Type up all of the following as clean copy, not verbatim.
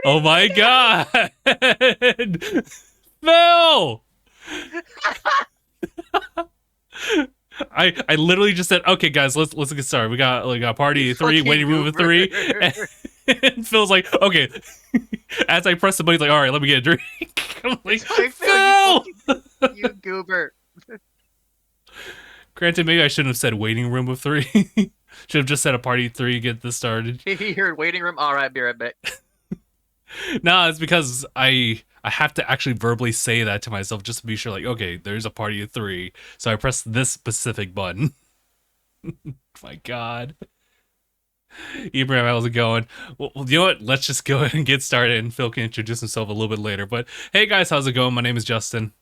Oh my god! Phil! I literally just said, okay, guys, let's get started. We got party three, Fucking waiting room of goober. 3, and Phil's like, okay. As I press the button, he's like, all right, let me get a drink. I'm like, Phil! You goober. Granted, maybe I shouldn't have said waiting room of 3. Should have just said a party 3, get this started. He heard waiting room. All right, be right back. No, it's because I have to actually verbally say that to myself just to be sure, like, okay, there's a party of 3. So I press this specific button. My God. Ibrahim, how's it going? Well, you know what? Let's just go ahead and get started, and Phil can introduce himself a little bit later. But hey, guys, how's it going? My name is Justin,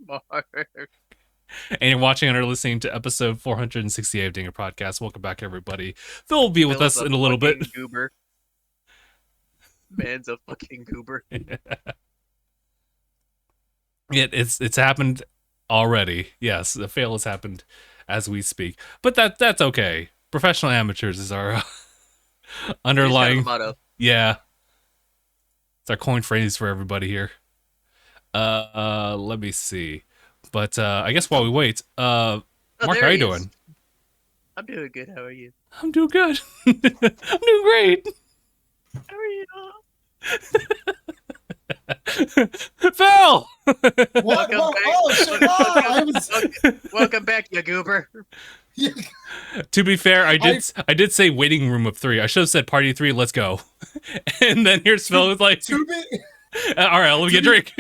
and you're watching and are listening to episode 468 of DangIT Prodcast. Welcome back, everybody. Phil will be with us in a little bit. Goober. Man's a fucking goober. It's happened already. Yes, the fail has happened as we speak. But that's okay. Professional amateurs is our underlying. Yeah, it's our coin phrase for everybody here. Let me see. But I guess while we wait, Mark, how are you doing? I'm doing good. How are you? I'm doing good. I'm doing great. How are you? Phil! Welcome back, you goober. To be fair, I did say waiting room of 3. I should have said party 3, let's go. And then here's Phil with like, all right, let me get a drink.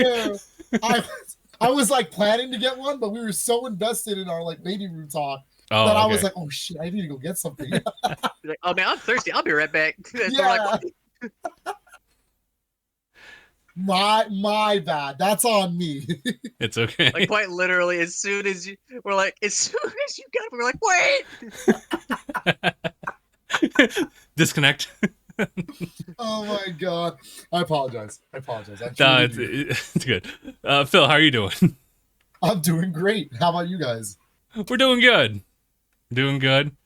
I was like planning to get one, but we were so invested in our like waiting room talk that okay. I was like, oh shit, I need to go get something. Like, oh man, I'm thirsty. I'll be right back. Yeah. My bad. That's on me. It's okay. Like quite literally, as soon as you got it, we're like, wait. Disconnect. Oh my god. I apologize. It's good. Phil, how are you doing? I'm doing great. How about you guys? We're doing good. Doing good.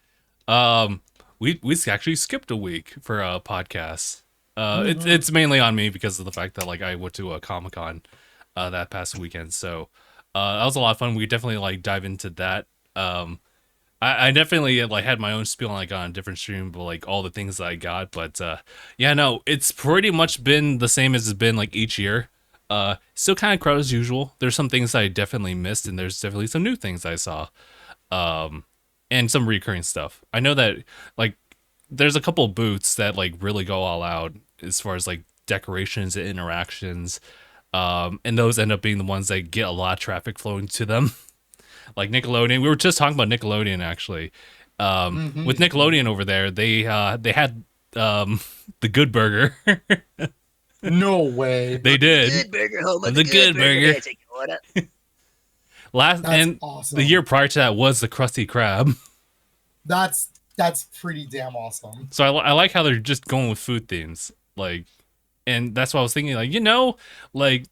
We actually skipped a week for a podcast. It's mainly on me because of the fact that like I went to a Comic-Con that past weekend. So that was a lot of fun. We definitely like dive into that. I definitely like had my own spiel like on a different stream, but like all the things that I got. But yeah, no, it's pretty much been the same as it's been like each year. Still kind of crowded as usual. There's some things I definitely missed, and there's definitely some new things I saw, and some recurring stuff. I know that like there's a couple of booths that like really go all out as far as like decorations and interactions, and those end up being the ones that get a lot of traffic flowing to them. Like Nickelodeon, we were just talking about Nickelodeon actually. With Nickelodeon over there, they had the Good Burger. No way. They did. Good burger, home of The Good Burger. That's and awesome. the year prior to that was the Krusty Krab. That's pretty damn awesome. So I like how they're just going with food themes, like, and that's what I was thinking. Like, like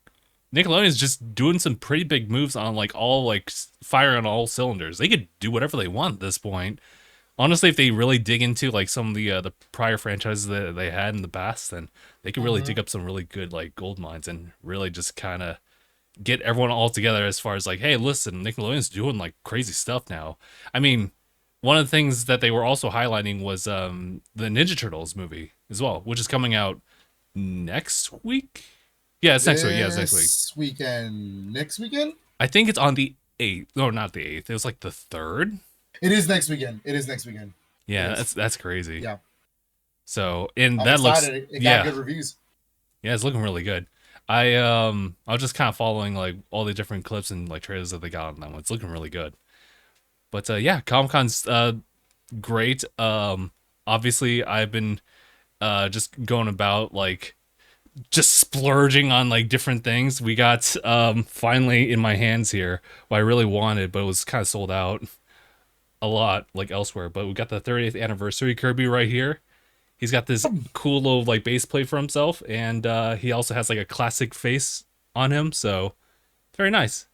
Nickelodeon's just doing some pretty big moves on like all like fire on all cylinders. They could do whatever they want at this point. Honestly, if they really dig into like some of the prior franchises that they had in the past, then they could really dig up some really good like gold mines and really just kind of get everyone all together as far as like, hey, listen, Nickelodeon's doing like crazy stuff now. I mean, one of the things that they were also highlighting was the Ninja Turtles movie as well, which is coming out next week. Yeah, it's next week. Yeah, it's next week. Next weekend? I think it's on the 8th. No, not the 8th. It was like the 3rd. It is next weekend. Yeah, that's crazy. Yeah. So, and I'm that excited. looks It got good reviews. Yeah, it's looking really good. I was just kind of following like all the different clips and like trailers that they got on that one. It's looking really good. But yeah, Comic-Con's great. Obviously I've been just going about like just splurging on like different things. We got finally in my hands here what I really wanted, but it was kind of sold out a lot like elsewhere. But we got the 30th anniversary Kirby right here. He's got this cool little like base plate for himself, and he also has like a classic face on him, so it's very nice.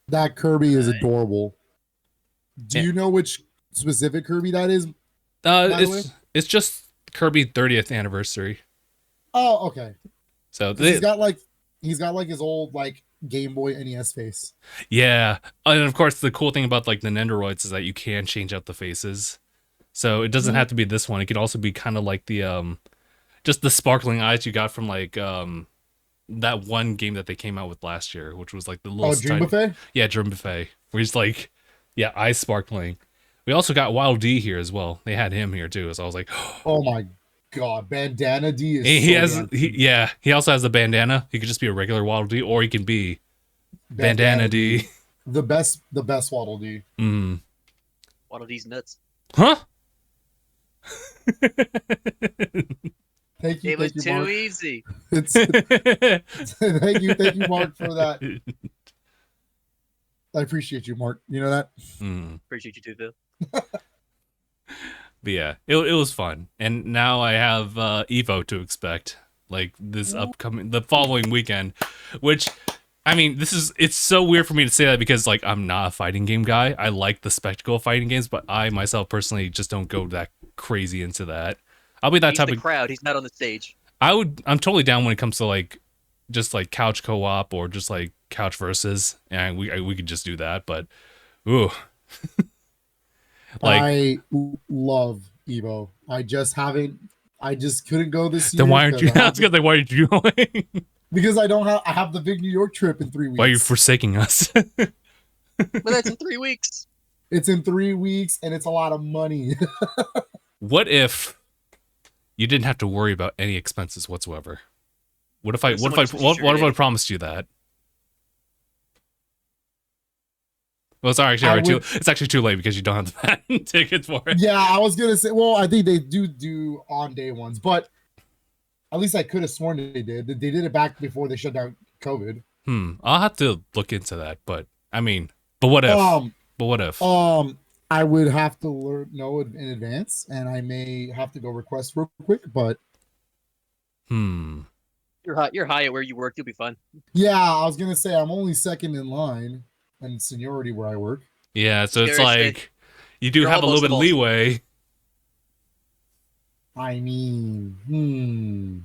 That Kirby is adorable. Do you know which specific Kirby that is? It's just Kirby 30th anniversary. Oh, okay. So He's got like his old like Game Boy NES face. yeah, and of course the cool thing about like the Nendoroids is that you can change out the faces. So it doesn't have to be this one. It could also be kind of like the just the sparkling eyes you got from like that one game that they came out with last year, which was like the little Dream Buffet? Yeah, Dream Buffet. Where he's like, yeah, eyes sparkling. We also got Wild D here as well. They had him here too, so I was like, oh my god, Bandana D is he also has a bandana. He could just be a regular Waddle Dee, or he can be Bandana D. The best Waddle Dee. Waddle Dee's nuts. Huh? Thank you, It was too Mark. easy. Thank you, Mark, for that. I appreciate you, Mark. You know that? Appreciate you too, Phil. But yeah, it was fun. And now I have Evo to expect, like this the following weekend, which, I mean, it's so weird for me to say that because like I'm not a fighting game guy. I like the spectacle of fighting games, but I myself personally just don't go that crazy into that. I'll be that He's type the of crowd. He's not on the stage. I'm totally down when it comes to like just like couch co-op or just like couch versus, and we could just do that. But ooh. Like, I love Evo. I just couldn't go this year. Then why aren't you? That's because why aren't you going? Because I have the big New York trip in 3 weeks. Why are you forsaking us? But that's in 3 weeks. It's in 3 weeks, and it's a lot of money. What if you didn't have to worry about any expenses whatsoever? What if I promised you that? Well, it's actually too late because you don't have the patent tickets for it. Yeah, I was gonna say. Well, I think they do on day ones, but at least I could have sworn they did. They did it back before they shut down COVID. I'll have to look into that. But I mean, but what if? I would have to know in advance, and I may have to go request real quick. But You're high at where you work. You'll be fine. Yeah, I was gonna say I'm only second in line in seniority where I work. Yeah, so it's like you do have a little bit of leeway. I mean, you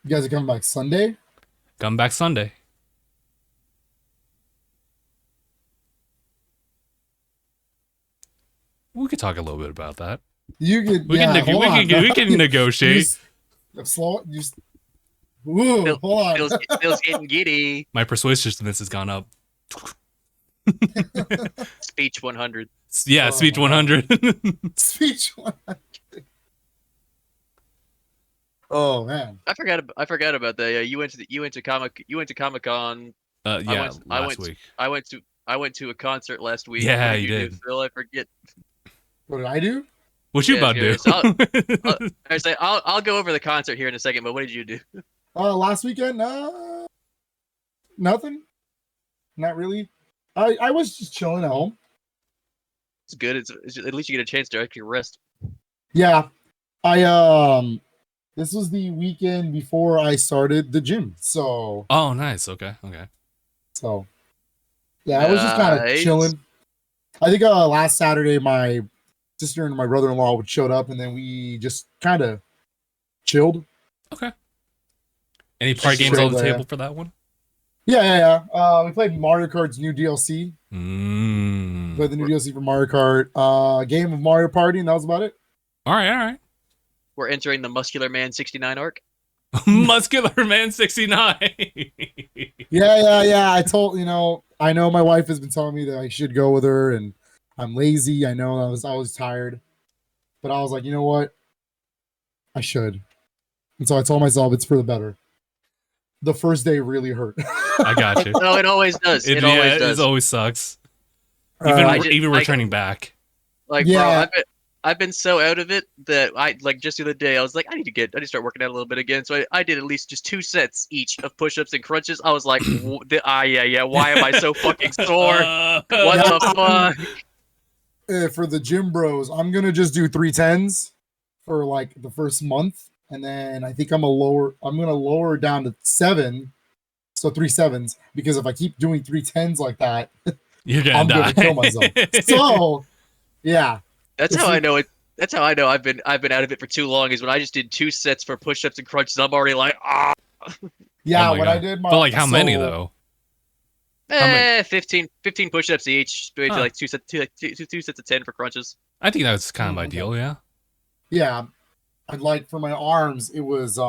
guys are coming back Sunday? Come back Sunday. We could talk a little bit about that. We can negotiate. Slow. Hold on. Phil's getting giddy. My persuasiveness has gone up. Speech 100. Yeah, speech 100. Speech 100. Oh man, I forgot about that. Yeah, you went to Comic-Con. Last week. I went to a concert last week. Yeah, what you did. Do, Phil? I forget. What did I do? What you about to do? I'll go over the concert here in a second. But what did you do? Last weekend, nothing. Not really. I was just chilling at home. It's good. It's at least you get a chance to actually rest. Yeah, this was the weekend before I started the gym. So. Oh, nice. Okay. So. Yeah, I was just kind of chilling. I think last Saturday my sister and my brother-in-law showed up, and then we just kind of chilled. Okay. Any party games on the table for that one? Yeah. We played Mario Kart's new DLC. Played the new DLC for Mario Kart. Game of Mario Party, and that was about it. All right. We're entering the Muscular Man 69 arc. Muscular Man 69. Yeah. I know my wife has been telling me that I should go with her, and I'm lazy. I know I was tired, but I was like, you know what? I should. And so I told myself it's for the better. The first day really hurt. I got you. No, it always does. It always does. It always sucks. Even returning back. Like, yeah. Bro, I've been so out of it that I just the other day I was like, I need to start working out a little bit again. So I did at least just 2 sets each of push-ups and crunches. I was like, why am I so fucking sore? What the fuck? For the gym bros, I'm gonna just do 310s for like the first month, and then I think I'm gonna lower down to 7, so 3 7s, because if I keep doing 310s like that, I'm gonna kill myself. So yeah. That's how I know it. That's how I know I've been out of it for too long. Is when I just did 2 sets for push-ups and crunches. I'm already like, Yeah, Oh my when I God. did my But like, how many so- though? How many? 15 push-ups each. Maybe Huh. like two sets of 10 for crunches. I think that's kind of Okay. ideal. Yeah. Yeah, I'd like for my arms, it was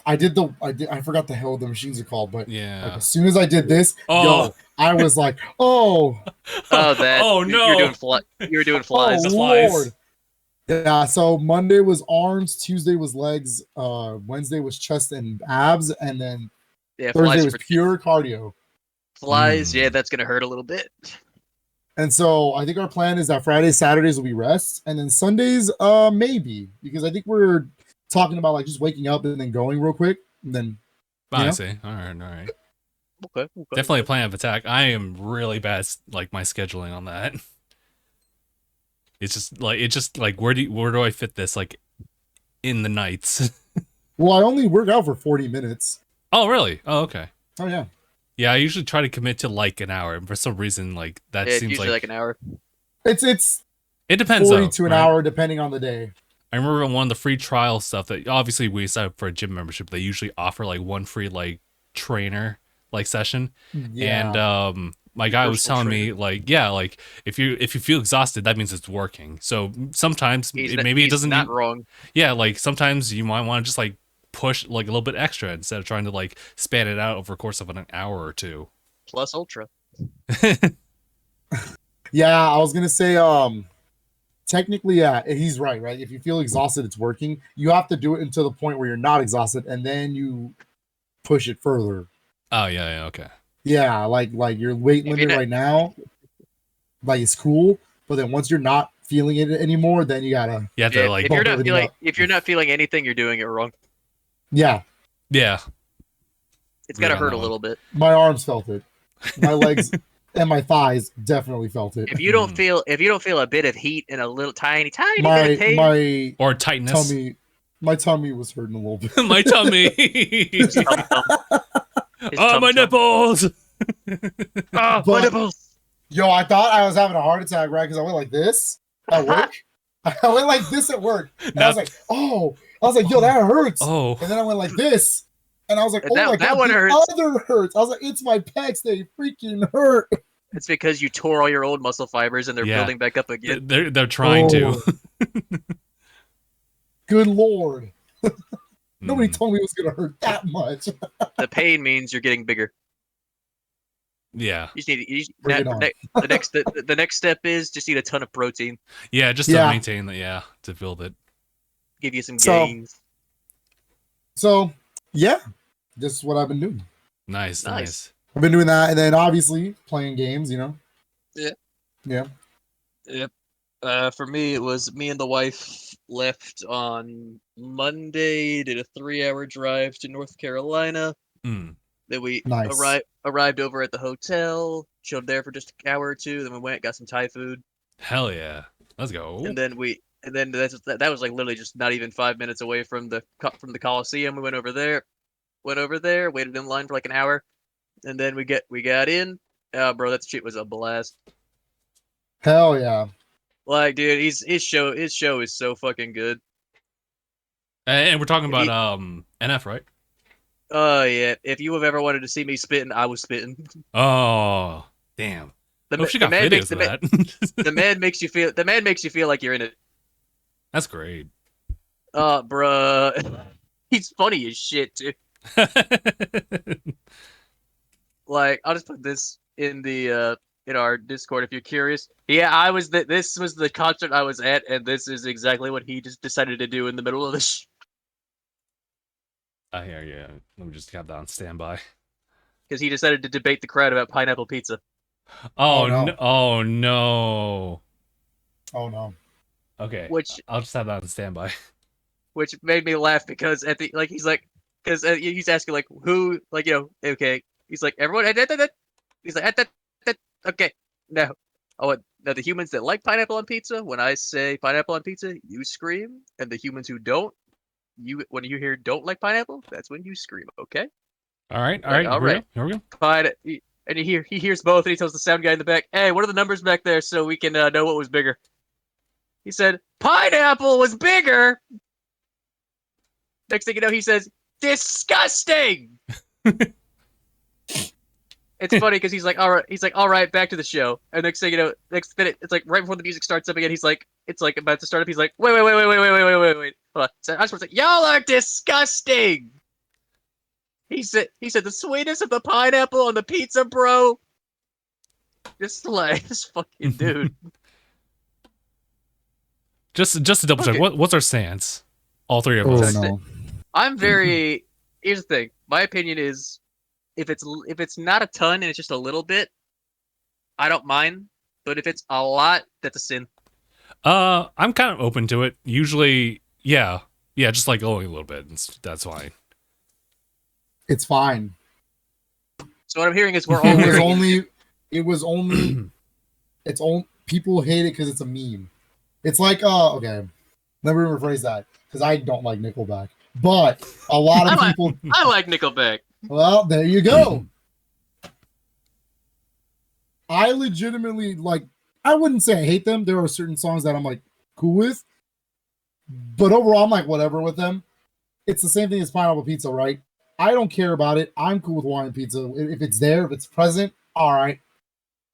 I forgot the hell the machines are called, but like Yeah. as soon as I did this, Oh. I was like, oh, Oh, that. Oh You're doing no. You were doing oh flies. The flies. Lord. Yeah, so Monday was arms, Tuesday was legs, Wednesday was chest and abs, and then Yeah, Thursday flies was for pure cardio. flies. Hmm. Yeah, that's gonna hurt a little bit. And so I think our plan is that Fridays, Saturdays will be rest, and then Sundays, maybe, because I think we're talking about like just waking up and then going real quick, and then I know? see. All right. All right. Okay. Definitely a plan of attack. I am really bad, like my scheduling on that. It's just like where do I fit this like in the nights? well, I only work out for 40 minutes. Oh really? Oh okay. Oh yeah. Yeah, I usually try to commit to like an hour, and for some reason, like that Yeah, it's seems usually like an hour. It's it depends 40 though. to an right? hour depending on the day. I remember on one of the free trial stuff that obviously we sign up for a gym membership. They usually offer like one free like trainer like session, Yeah. and my guy was Personal telling me like like if you feel exhausted, that means it's working. So sometimes maybe it doesn't. Not wrong. Yeah, like sometimes you might want to just like push like a little bit extra instead of trying to like span it out over the course of an hour or two. Plus ultra. Yeah, I was gonna say, technically, yeah, he's right, right? If you feel exhausted, it's working. You have to do it until the point where you're not exhausted, and then you push it further. Oh yeah, okay. Yeah, like your weight If limit you're not- right now, like it's cool, but then once you're not feeling it anymore, then you gotta, You have to like bump everything up. if you're not feeling anything, you're doing it wrong. yeah. yeah. It's Good gotta on hurt that a one. little bit. My arms felt it. My legs and my thighs definitely felt it. If you don't feel a bit of heat and a little tiny bit of My pain, my Or tightness. tummy was hurting a little bit. My tummy. his tum-tum. His Oh, my tum-tum. nipples. Ah, my But- nipples. Yo, I thought I was having a heart attack, right? Because I went like this at work. I went like this at work. And I was like, oh, I was like, yo, that hurts. Oh. And then I went like this. And I was like, And oh that- my that god, one the hurts. other hurts. I was like, it's my pecs, they freaking hurt. It's because you tore all your old muscle fibers and they're Yeah. building back up again. They're trying to. Good lord. Nobody Mm. told me it was gonna hurt that much. The pain means you're getting bigger. Yeah. You just need Bring it on. the next step is just eat a ton of protein. Yeah, just to Yeah. maintain that, yeah, to build it. Give you some So- gains. So yeah, this is what I've been doing. Nice, Nice. nice. I've been doing that, and then obviously playing games, you know. Yeah. Yeah. Yep. For me, it was me and the wife left on Monday, did a 3-hour drive to North Carolina. Mm. Then we Nice. arrived over at the hotel, chilled there for just an hour or two. Then we went, got some Thai food, Hell yeah. Let's go. and then that was like literally just not even 5 minutes away from the Coliseum. We went over there, waited in line for like an hour, and then we got in. Bro, that shit was a blast. Hell yeah. Like, dude, his show is so fucking good. And we're talking If about you- NF, right? Oh yeah, if you have ever wanted to see me spitting, I was spitting. Oh, damn. The, Hope she the got man videos makes of that. the man makes you feel like you're in it. That's great. Bruh, he's funny as shit too. Like, I'll just put this in the in our Discord if you're curious. Yeah, this was the concert I was at, and this is exactly what he just decided to do in the middle of the I hear you. Let me just have that on standby. because he decided to debate the crowd about pineapple pizza. Oh, Oh, no. no. Oh no. Oh no. Okay. Which I'll just have that on standby. which made me laugh because at the like he's like because he's asking like who like okay he's like everyone he's like okay no now the humans that like pineapple on pizza, when I say pineapple on pizza you scream, and the humans who don't, when you hear don't like pineapple, that's when you scream. Okay, All right. All Like, right. all right. Here we go. and he hears both, and he tells the sound guy in the back, hey, what are the numbers back there so we can know what was bigger. He said pineapple was bigger. Next thing you know, he says, "Disgusting." It's funny because he's like, all right, back to the show. And next thing you know, next minute, it's like right before the music starts up again. It's like about to start up. He's like, wait. Hold on. So I was like, y'all are disgusting. He said the sweetness of the pineapple on the pizza, bro. This fucking dude. Just to double check, Okay. what's our stance? All three of Oh us. no. I'm very. Here's the thing. My opinion is, if it's not a ton and it's just a little bit, I don't mind. But if it's a lot, that's a sin. I'm kind of open to it. Usually, yeah, just like only a little bit. That's fine. It's fine. So what I'm hearing is we're all It was wearing. only. It's only people hate it because it's a meme. It's like okay. Let me rephrase that because I don't like Nickelback, but a lot of people. I like Nickelback. Well, there you go. I legitimately like. I wouldn't say I hate them. There are certain songs that I'm like cool with, but overall, I'm like whatever with them. It's the same thing as pineapple pizza, right? I don't care about it. I'm cool with Hawaiian pizza if it's there, if it's present. All right,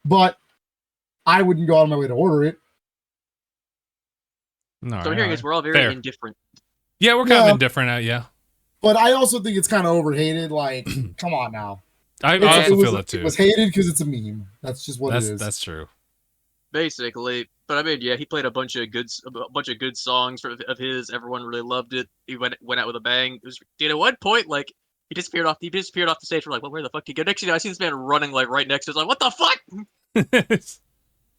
but I wouldn't go out of my way to order it. So I'm hearing is we're all very Fair. indifferent. Yeah, we're kind of indifferent. Yeah. But I also think it's kind of overhated. Like, come on now. I It also was- feel that too. It was hated because it's a meme. That's just what it is. That's true. Basically, but I mean, yeah, he played a bunch of good songs of his. Everyone really loved it. He went out with a bang. It was, dude, at one point, like he disappeared off the stage. We're like, well, where the fuck did he go? Next, I see this man running like right next to us. Like, what the fuck?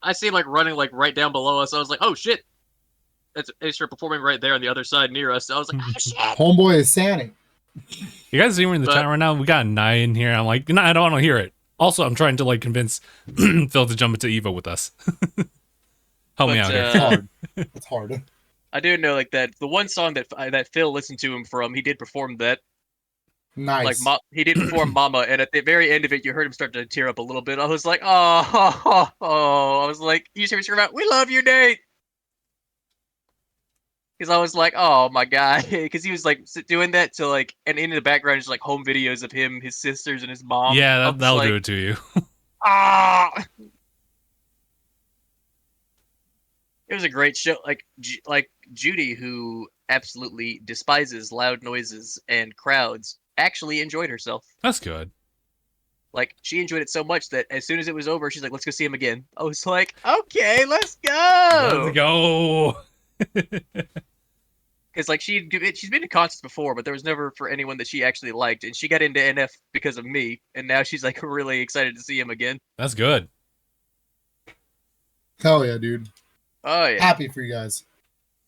I see him like running like right down below us. I was like, oh shit. They start performing right there on the other side near us. I was like, oh shit. Homeboy is Sani. You guys see me in the chat right now? We got a 9 here. I'm like, no, I don't want to hear it. Also, I'm trying to like convince Phil to jump into Evo with us. Help me out here. It's hard. It's hard. I do know like that the one song that Phil listened to him from, he did perform that. Nice. Like he did perform Mama, and at the very end of it, you heard him start to tear up a little bit. I was like, oh. I was like, you should be screaming out, "We love you, Nate!" Because I was like, oh my god, because he was like doing that to like, and in the background is like home videos of him, his sisters, and his mom. Yeah, I was that'll like, do it to you. ah. It was a great show. Like Judy, who absolutely despises loud noises and crowds, actually enjoyed herself. That's good. Like, she enjoyed it so much that as soon as it was over, she's like, let's go see him again. I was like, okay, let's go. Let's go. Because, like, she's been to concerts before, but there was never for anyone that she actually liked. And she got into NF because of me. And now she's, like, really excited to see him again. That's good. Hell yeah, dude. Oh, yeah. Happy for you guys.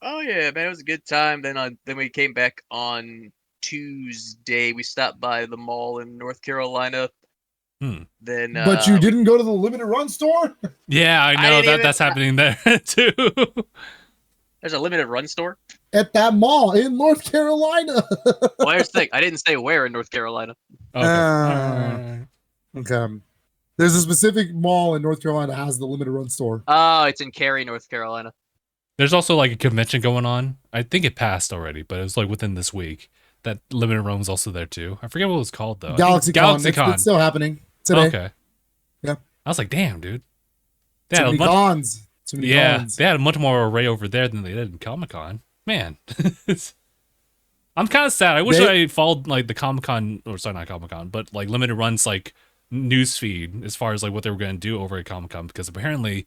Oh, yeah, man. It was a good time. Then we came back on Tuesday. We stopped by the mall in North Carolina. Then, But you didn't go to the limited run store? Yeah, I know that's happening there too. There's a limited run store At that mall in North Carolina. Well, here's the thing. I didn't say where in North Carolina. Okay. Okay. There's a specific mall in North Carolina that has the limited run store. Oh, it's in Cary, North Carolina. There's also like a convention going on. I think it passed already, but it was like within this week. That limited run was also there too. I forget what it was called though. GalaxyCon. It's still happening today. Okay. Yeah. I was like, damn, dude. Too many cons. Too many cons. They had a much more array over there than they did in Comic-Con. Man. I'm kind of sad. I wish I followed like the Comic-Con, or sorry, not Comic-Con, but like limited runs like news feed as far as like what they were going to do over at Comic-Con, because apparently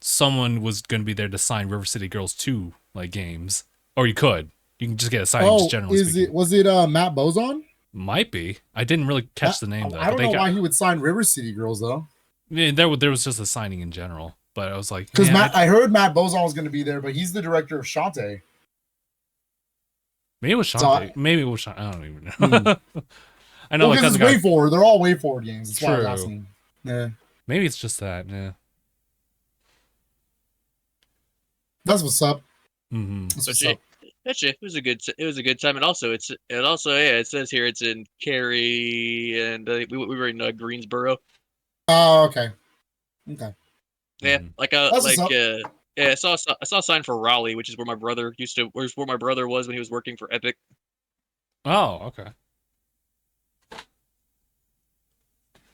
someone was going to be there to sign River City Girls 2 like games, or you can just get a signing just generally speaking. Was it Matt Bozon? Might be. I didn't really catch the name though. I don't know why he would sign River City Girls though. Yeah, there was just a signing in general, but I was like, because I heard Matt Bozon was going to be there, but he's the director of Shantae. Maybe it was Shantae. Maybe it was Shantae. I don't even know. I know, because it's Way Forward. They're all Way Forward games. That's why I was asking. Yeah. Maybe it's just that. Yeah. That's what's up. Mm-hmm. That's what's up. It was a good time, and also it says here it's in Cary, and we were in Greensboro. Oh, okay. Okay. Yeah, I saw a sign for Raleigh, which is where my brother was when he was working for Epic. Oh, okay.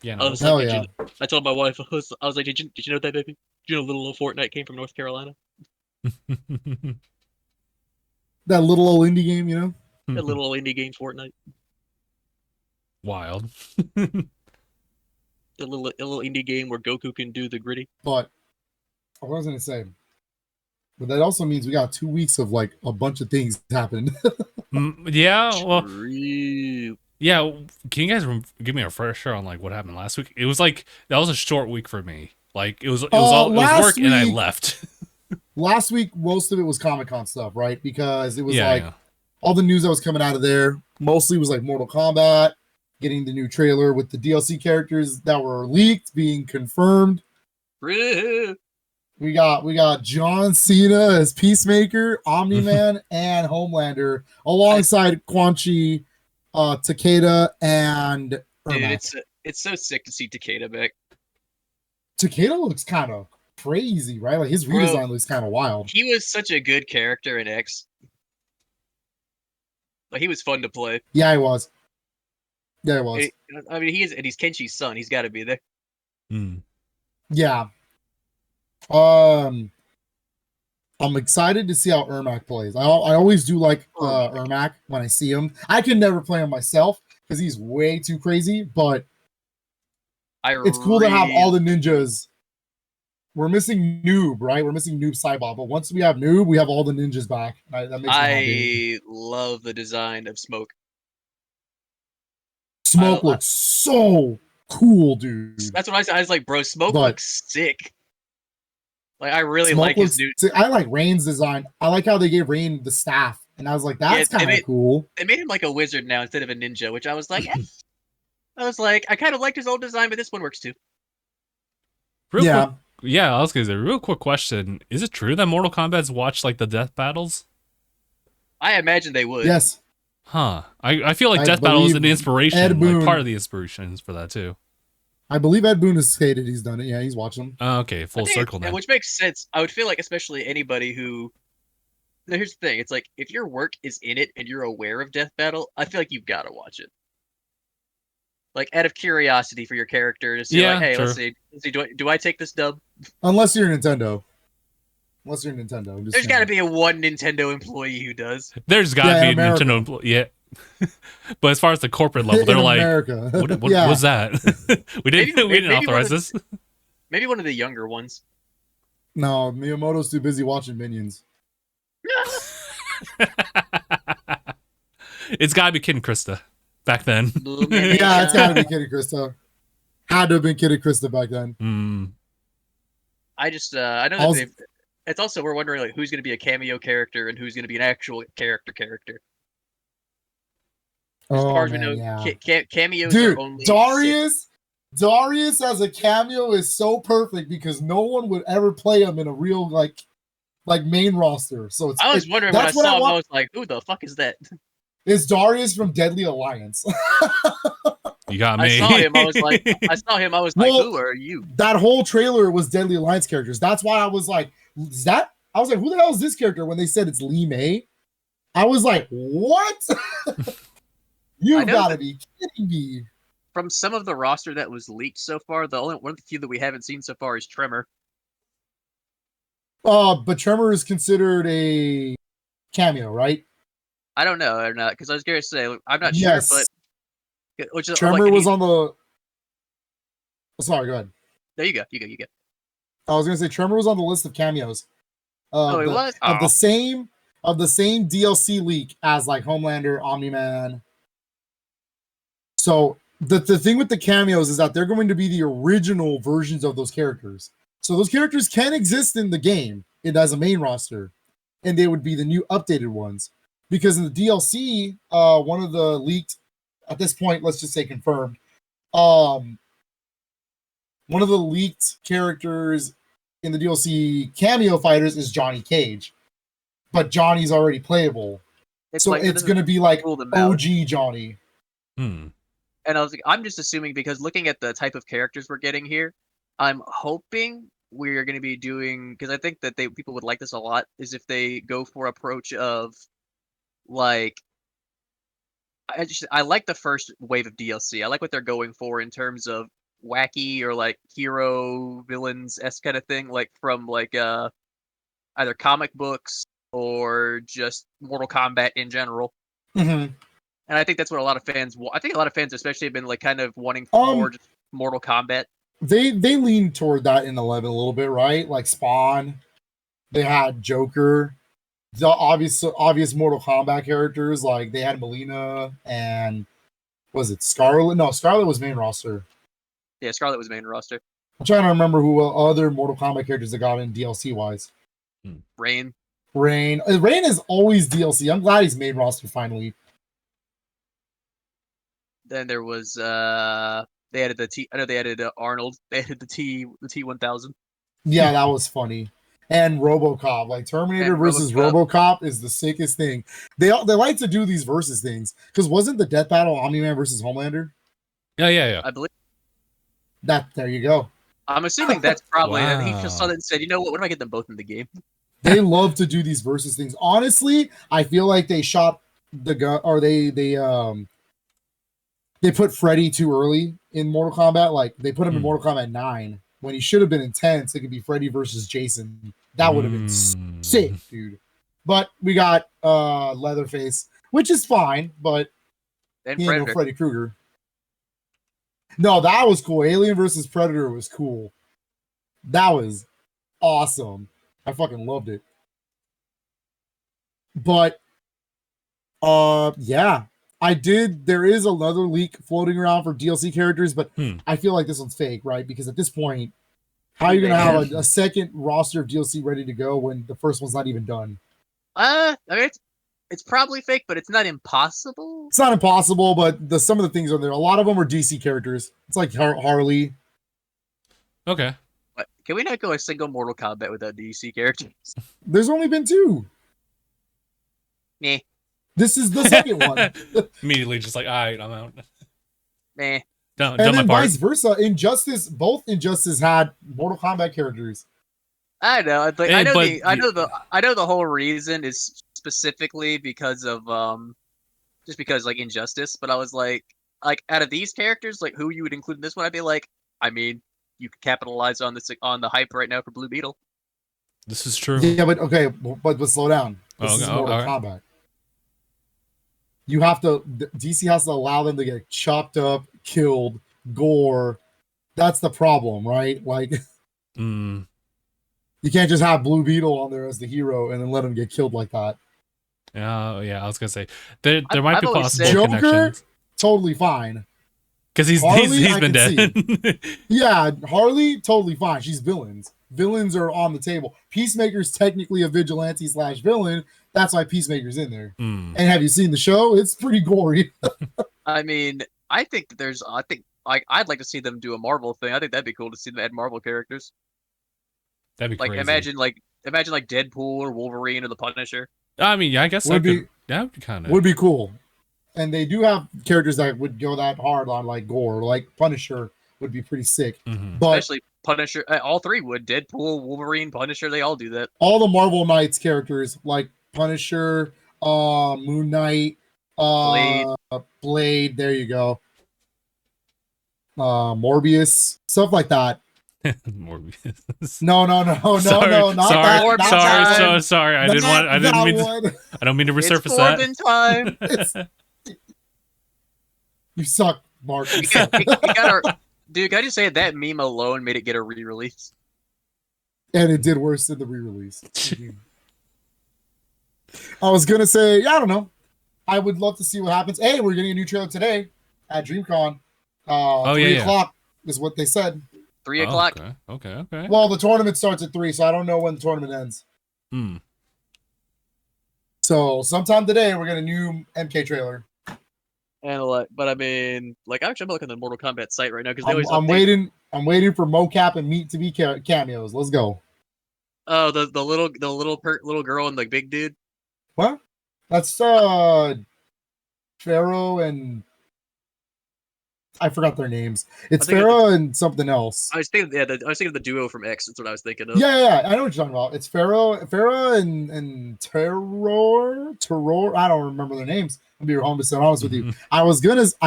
Yeah, no. I was Hell like, yeah. I told my wife, I was like, did you know that, baby? Did you know little old Fortnite came from North Carolina? That little old indie game, you know? That little old indie game Fortnite. Wild. The little indie game where Goku can do the gritty. But what was I gonna say? But that also means we got 2 weeks of like a bunch of things happening. Yeah, well, True. yeah. Can you guys give me a refresher on like what happened last week? It was like that was a short week for me. Like it was all it was last work and I week- left. Last week, most of it was Comic-Con stuff, right? Because it was Yeah, like yeah. all the news that was coming out of there mostly was like Mortal Kombat, getting the new trailer with the DLC characters that were leaked being confirmed. True. We got John Cena as Peacemaker, Omni-Man, and Homelander alongside Quan Chi, Takeda, and Dude, Ermac. it's so sick to see Takeda back. Takeda looks kind of crazy, right? Like his Bro. redesign looks kind of wild. He was such a good character in X. Like he was fun to play. Yeah, he was. Yeah, he was. I mean, he's Kenshi's son. He's got to be there. Yeah. I'm excited to see how Ermac plays. I always do like Ermac when I see him. I can never play him myself because he's way too crazy, but it's cool to have all the ninjas. We're missing Noob, right? We're missing Noob Cybot, but once we have Noob, we have all the ninjas back. That makes me happy. I love the design of Smoke. Smoke looks so cool, dude. That's what I said. I was like, bro, Smoke looks sick. Like I really Smoke like his new. I like Rain's design. I like how they gave Rain the staff, and I was like, that's kind of cool. They made him like a wizard now instead of a ninja, which I was like, I kind of liked his old design, but this one works too. Quick, yeah, I was gonna say, real quick question: is it true that Mortal Kombat's watched like the death battles? I imagine they would. Yes. Huh. I feel like death battle is an inspiration, Boone, like part of the inspirations for that too. I believe Ed Boon has stated he's done it. Yeah, he's watched them. Okay, full circle now. Which makes sense. I would feel like especially anybody who. Now, here's the thing: it's like if your work is in it and you're aware of death battle, I feel like you've got to watch it. Like out of curiosity for your character to see, like, hey, let's see, do I take this dub? Unless you're Nintendo. There's got to be one Nintendo employee who does. There's got to be a Nintendo employee. Yeah. But as far as the corporate level, they're like, what was that? we didn't authorize this. Maybe one of the younger ones. No, Miyamoto's too busy watching Minions. It's got to be Kid and Krista back then. Yeah, it's got to be Kid and Krista. Had to have been Kid and Krista back then. I just, I know that it's also, we're wondering like who's going to be a cameo character and who's going to be an actual character. As far as we know, cameos are only Darius as a cameo is so perfect because no one would ever play him in a real like main roster. So I was wondering when I saw him, I was like, who the fuck is that? It's Darius from Deadly Alliance. You got me. I saw him, I was like, well, who are you? That whole trailer was Deadly Alliance characters. That's why I was like, who the hell is this character? When they said it's Lee May, I was like, what? You gotta be kidding me. From some of the roster that was leaked so far, the only one of the few that we haven't seen so far is Tremor. But Tremor is considered a cameo, right? I don't know or not, because I was going to say I'm not sure, but Tremor was on the. Sorry, go ahead. There you go. I was gonna say Tremor was on the list of cameos. It was of the same DLC leak as like Homelander, Omni-Man. So the thing with the cameos is that they're going to be the original versions of those characters. So those characters can exist in the game as a main roster, and they would be the new updated ones. Because in the DLC, one of the leaked, at this point, let's just say confirmed, one of the leaked characters in the DLC cameo fighters is Johnny Cage. But Johnny's already playable. It's going to be like OG Johnny. And I'm just assuming, because looking at the type of characters we're getting here, I'm hoping we're going to be doing, because I think that people would like this a lot, is if they go for approach of, like, I like the first wave of DLC. I like what they're going for in terms of wacky or like hero villains s kind of thing, like from like either comic books or just Mortal Kombat in general. Mhm. And I think that's what a lot of fans. I think a lot of fans, especially, have been like kind of wanting Um, more just Mortal Kombat. They lean toward that in 11 a little bit, right? Like Spawn, they had Joker, the obvious Mortal Kombat characters. Like they had Melina and was it Scarlet? No, Scarlet was main roster. Yeah, Scarlet was main roster. I'm trying to remember who other Mortal Kombat characters that got in DLC wise. Rain. Rain is always DLC. I'm glad he's main roster finally. Then there was they added the T. I know they added Arnold. They added the T-1000. Yeah, that was funny. And RoboCop, like Terminator And versus RoboCop is the sickest thing. They like to do these versus things because wasn't the death battle Omni-Man versus Homelander? Yeah. I believe. There you go. I'm assuming that's probably Wow. he just saw that and said, you know what if I get them both in the game? They love to do these versus things. Honestly, I feel like they shot the gun or they put Freddy too early in Mortal Kombat. Like they put him in Mortal Kombat 9 when he should have been in 10. So it could be Freddy versus Jason. That would have been sick, dude. But we got Leatherface, which is fine, but And he ain't no Predator. Freddy Krueger. No, that was cool. Alien versus Predator was cool. That was awesome. I fucking loved it. But yeah. There is another leak floating around for DLC characters, but I feel like this one's fake, right? Because at this point, how are you gonna have a second roster of DLC ready to go when the first one's not even done? I mean it's probably fake, but it's not impossible. It's not impossible, but some of the things are there. A lot of them are DC characters. It's like Harley. Okay. But can we not go a single Mortal Kombat without DC characters? There's only been 2. Meh. This is the second one. Immediately just like, all right, I'm out. Meh. Done And my then part. vice versa. Both Injustice had Mortal Kombat characters. I know. Like, Yeah, I know the whole reason is specifically because of just because like Injustice. But I was like out of these characters, like who you would include in this one, I'd be like, I mean, you could capitalize on the hype right now for Blue Beetle. This is true. Yeah, but okay, but slow down. This is Mortal Kombat. You have to. DC has to allow them to get chopped up, killed, gore. That's the problem, right? Like, you can't just have Blue Beetle on there as the hero and then let him get killed like that. Yeah, I was gonna say there might be possible Joker, connections. Totally fine. Because he's been dead. Yeah, Harley, totally fine. She's villains. Villains are on the table. Peacemaker's technically a vigilante / villain. That's why Peacemaker's in there. And have you seen the show? It's pretty gory. I mean, I think I'd like to see them do a Marvel thing. I think that'd be cool to see them add Marvel characters. That'd be like crazy. imagine like Deadpool or Wolverine or the Punisher. I mean, yeah, I guess that would be kind of would be cool. And they do have characters that would go that hard on like gore, like Punisher would be pretty sick. But especially Punisher, all three would. Deadpool, Wolverine, Punisher, they all do that. All the Marvel Knights characters like Punisher, Moon Knight, Blade, there you go. Morbius, stuff like that. Morbius. No, not that. Sorry. I don't mean to resurface that. Time. You suck, Mark. You suck. Dude, can I just say that meme alone made it get a re-release? And it did worse than the re-release. I was gonna say, yeah, I don't know. I would love to see what happens. Hey, we're getting a new trailer today at DreamCon. 3 o'clock is what they said. 3 o'clock. Okay. Well, the tournament starts at 3, so I don't know when the tournament ends. So sometime today we're getting a new MK trailer. And but I mean, actually, I'm looking at the Mortal Kombat site right now because they always. I'm waiting for mocap and meat to be cameos. Let's go. Oh, the little girl and the big dude. What? That's Pharaoh and I forgot their names. It's thinking of Farah and something else. I was thinking, yeah, I was thinking of the duo from X. That's what I was thinking of. Yeah, I know what you're talking about. It's Farah and Terror. I don't remember their names. I'll be honest with you. I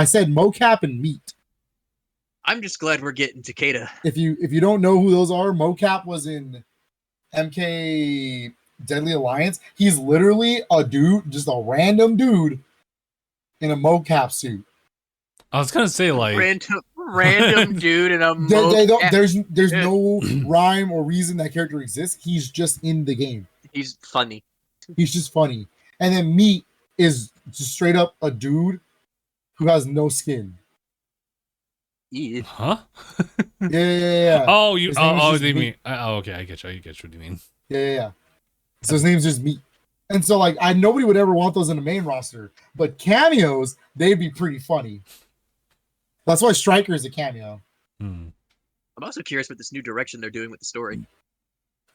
said mocap and meat. I'm just glad we're getting Takeda. If you don't know who those are, mocap was in MK Deadly Alliance. He's literally a dude, just a random dude in a mocap suit. I was gonna say like Random dude in a there's no rhyme or reason that character exists. He's just in the game. He's funny. He's just funny. And then Meat is just straight up a dude who has no skin. Yeah. huh? Yeah. Oh, His name is just they mean. Meat. Okay, I get what you mean. Yeah. So his name's just Meat. And so like nobody would ever want those in the main roster, but cameos, they'd be pretty funny. That's why Striker is a cameo. Hmm. I'm also curious what this new direction they're doing with the story.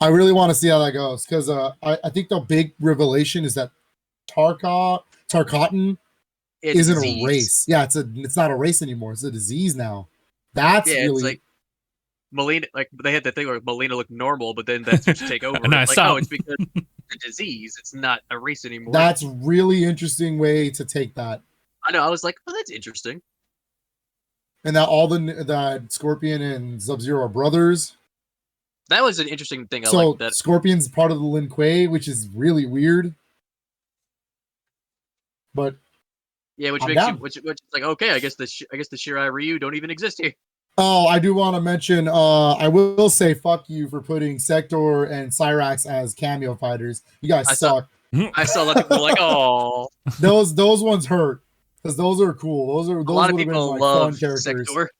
I really want to see how that goes because I think the big revelation is that Tarkatan isn't a race. Yeah, it's not a race anymore. It's a disease now. That's really it's like Melina. Like they had the thing where Melina looked normal, but then that's just take over. And I it's saw it's because the disease. It's not a race anymore. that's really interesting way to take that. I know. I was like, oh, that's interesting. And that all that Scorpion and Sub-Zero are brothers. That was an interesting thing. I So like that. Scorpion's part of the Lin Kuei, which is really weird. But Yeah, which I'm makes down. you, which is like, okay, I guess the Shirai Ryu don't even exist here. oh, I do want to mention. I will say fuck you for putting Sector and Cyrax as cameo fighters. You guys I saw- suck. I saw a lot of people like, oh, Those ones hurt because those are cool. Those a lot of would have been people like love fun characters. Sector.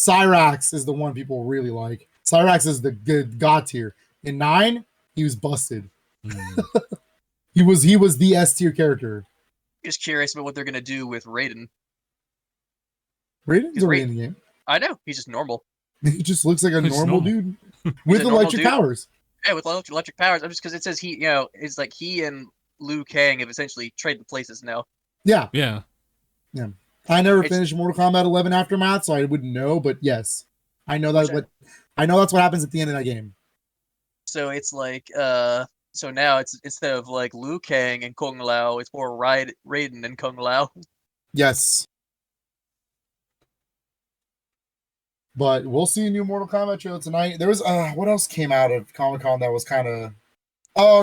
Cyrax is the one people really like. Cyrax is the good god tier. In 9, he was busted. Hmm. He was the S tier character. Just curious about what they're gonna do with Raiden. Raiden's already in the game. I know he's just normal. He just looks like a He's normal normal. dude with normal electric dude. powers. Yeah, with electric powers. I'm just because it says he, it's like he and Liu Kang have essentially traded places now. Yeah, Yeah. I never It's- finished Mortal Kombat 11 Aftermath, so I wouldn't know. But yes, I know that's what happens at the end of that game. So it's like, so now it's instead of like Liu Kang and Kung Lao, it's more Raiden and Kung Lao. Yes. But we'll see a new Mortal Kombat trailer tonight. There was what else came out of Comic-Con that was kind of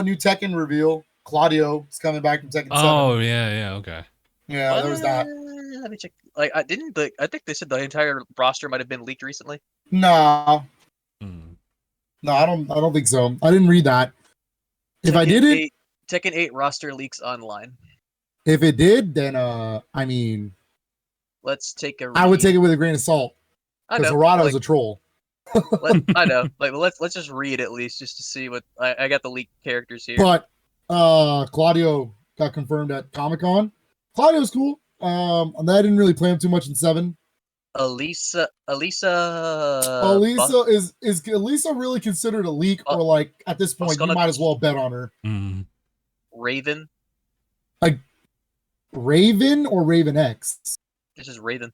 new Tekken reveal. Claudio is coming back from Tekken 7. Oh yeah. Okay. Yeah, there was that. Let me check. Like, I think they said the entire roster might have been leaked recently. No, Hmm. I don't think so. I didn't read that. If I did it, Tekken 8 roster leaks online. if it did, then I mean, Let's take a. I would take it with a grain of salt I because know. Harado's Like, a troll. I know. Like, well, let's just read at least just to see what I got the leaked characters here. But Claudio got confirmed at Comic-Con. Claudio's cool. And I didn't really play him too much in 7. Elisa. Elisa is Elisa really considered a leak, or like at this point you might as well bet on her? Hmm. Raven. Raven or Raven X? This is Raven.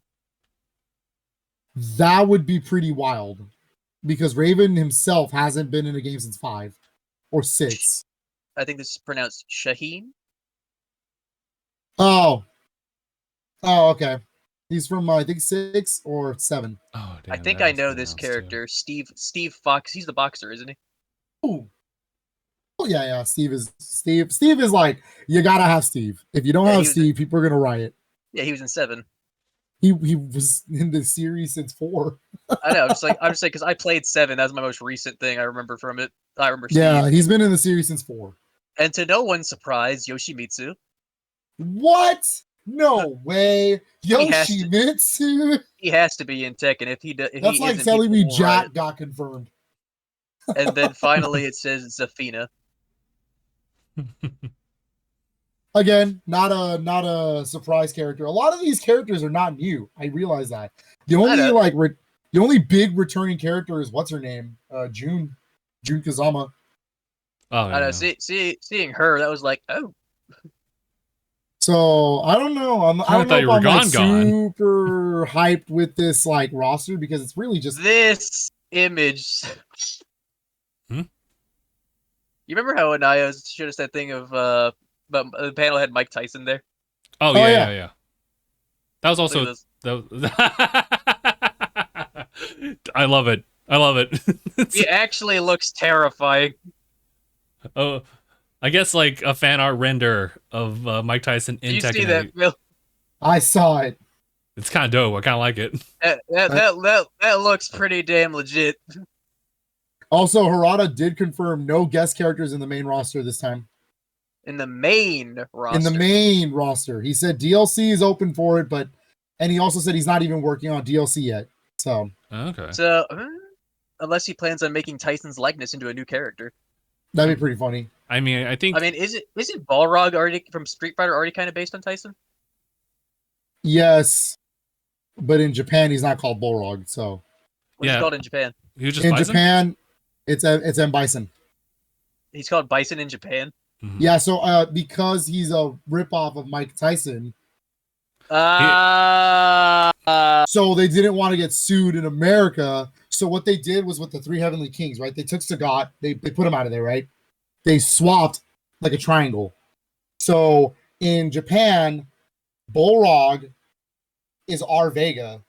That would be pretty wild because Raven himself hasn't been in a game since 5 or 6. I think this is pronounced Shaheen. Oh, okay. He's from I think 6 or 7. Oh, damn, I think that I was know this pronounced, too. character, Steve Fox. He's the boxer, isn't he? Oh, yeah. Steve is like, you gotta have Steve. If you don't Yeah, have he was Steve, people are gonna riot. Yeah, he was in 7. He was in the series since 4. I know. I'm just saying because I played 7. That was my most recent thing I remember from it. I remember Steve. Yeah, he's been in the series since 4. And to no one's surprise, Yoshimitsu. What? No way. He has to. Yoshimitsu? He has to be in Tekken. If he does, That's like telling me Jack got confirmed. And then finally it says Zafina. Again, not a surprise character. A lot of these characters are not new. I realize that. The only the only big returning character is what's her name? Jun Kazama. Oh, I know. yeah. Seeing her, that was like, oh. So I don't know. I I don't know thought if you were I'm like gone. super hyped with this like roster because it's really just This image. Hmm? You remember how Anaya showed us that thing of but the panel had Mike Tyson there? Oh, Oh, yeah, yeah. yeah, yeah. That was Look at also this. I love it. I love it. He actually looks terrifying. Oh, I guess like a fan art render of Mike Tyson Do in you see Tekken that, 8. Phil? I saw it. It's kind of dope. I kind of like it. That looks pretty damn legit. Also, Harada did confirm no guest characters in the main roster this time. In the main roster. In the main roster, he said DLC is open for it, and he also said he's not even working on DLC yet. So Okay. So, unless he plans on making Tyson's likeness into a new character. that'd be pretty funny. I mean, I think I mean, isn't Balrog already from Street Fighter already kind of based on Tyson? Yes, but in Japan he's not called Balrog. So What's he called in Japan? he was just in Bison? Japan, it's M Bison. He's called Bison in Japan. Mhm. Yeah, so because he's a ripoff of Mike Tyson, so they didn't want to get sued in America. So what they did was with the three Heavenly Kings, right? They took Sagat, they put him out of there, right? They swapped like a triangle. So in Japan, Balrog is our Vega.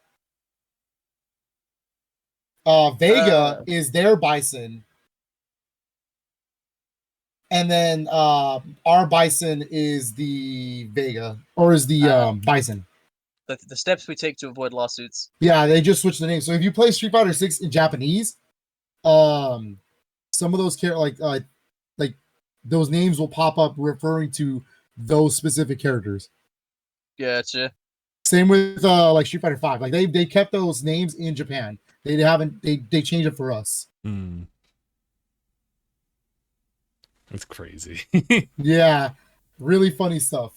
Vega is their Bison. And then our Bison is the Vega, or is the Bison. The steps we take to avoid lawsuits. Yeah, they just switched the name. So if you play Street Fighter 6 in Japanese, some of those like those names will pop up referring to those specific characters. Gotcha. Same with like Street Fighter 5. Like they kept those names in Japan. They haven't they changed it for us. Hmm. That's crazy. Yeah. Really funny stuff.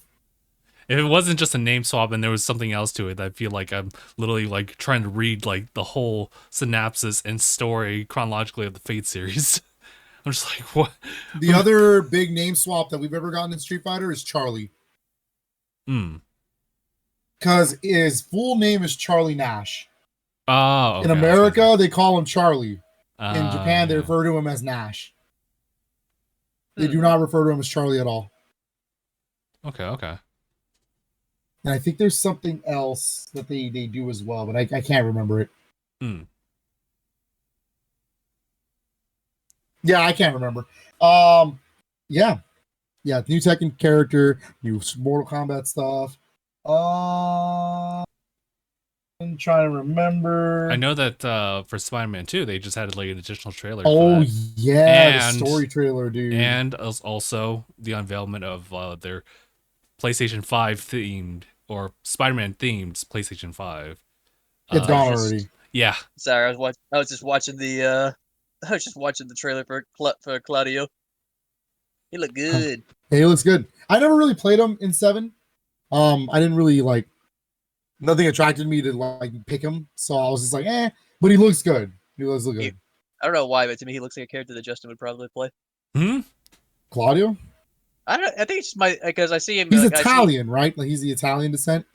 If it wasn't just a name swap and there was something else to it, I feel like I'm literally like trying to read like the whole synopsis and story chronologically of the Fate series. I'm just like, what? The other big name swap that we've ever gotten in Street Fighter is Charlie. Hmm. Because his full name is Charlie Nash. Oh, okay. In America, they call him Charlie. In Japan, they yeah. refer to him as Nash. They do not refer to him as Charlie at all. Okay. And I think there's something else that they do as well, but I can't remember it. Hmm. Yeah, I can't remember. Yeah, new Tekken character, new Mortal Kombat stuff. I'm trying to remember. I know that for Spider-Man 2, they just had like an additional trailer. Oh for that. yeah, And- the story trailer, dude. And also the unveilment of their PlayStation 5 themed or Spider-Man themed PlayStation 5. It's gone just- already. Yeah. Sorry, I was just watching the trailer for Claudio. He looked good. Hey, it looks good. I never really played him in 7. I didn't really like. Nothing attracted me to like pick him, so I was just like, eh. But he looks good. He looks good. I don't know why, but to me, he looks like a character that Justin would probably play. Hmm. Claudio? I think it's just because I see him. He's like, Italian, right? Like he's the Italian descent.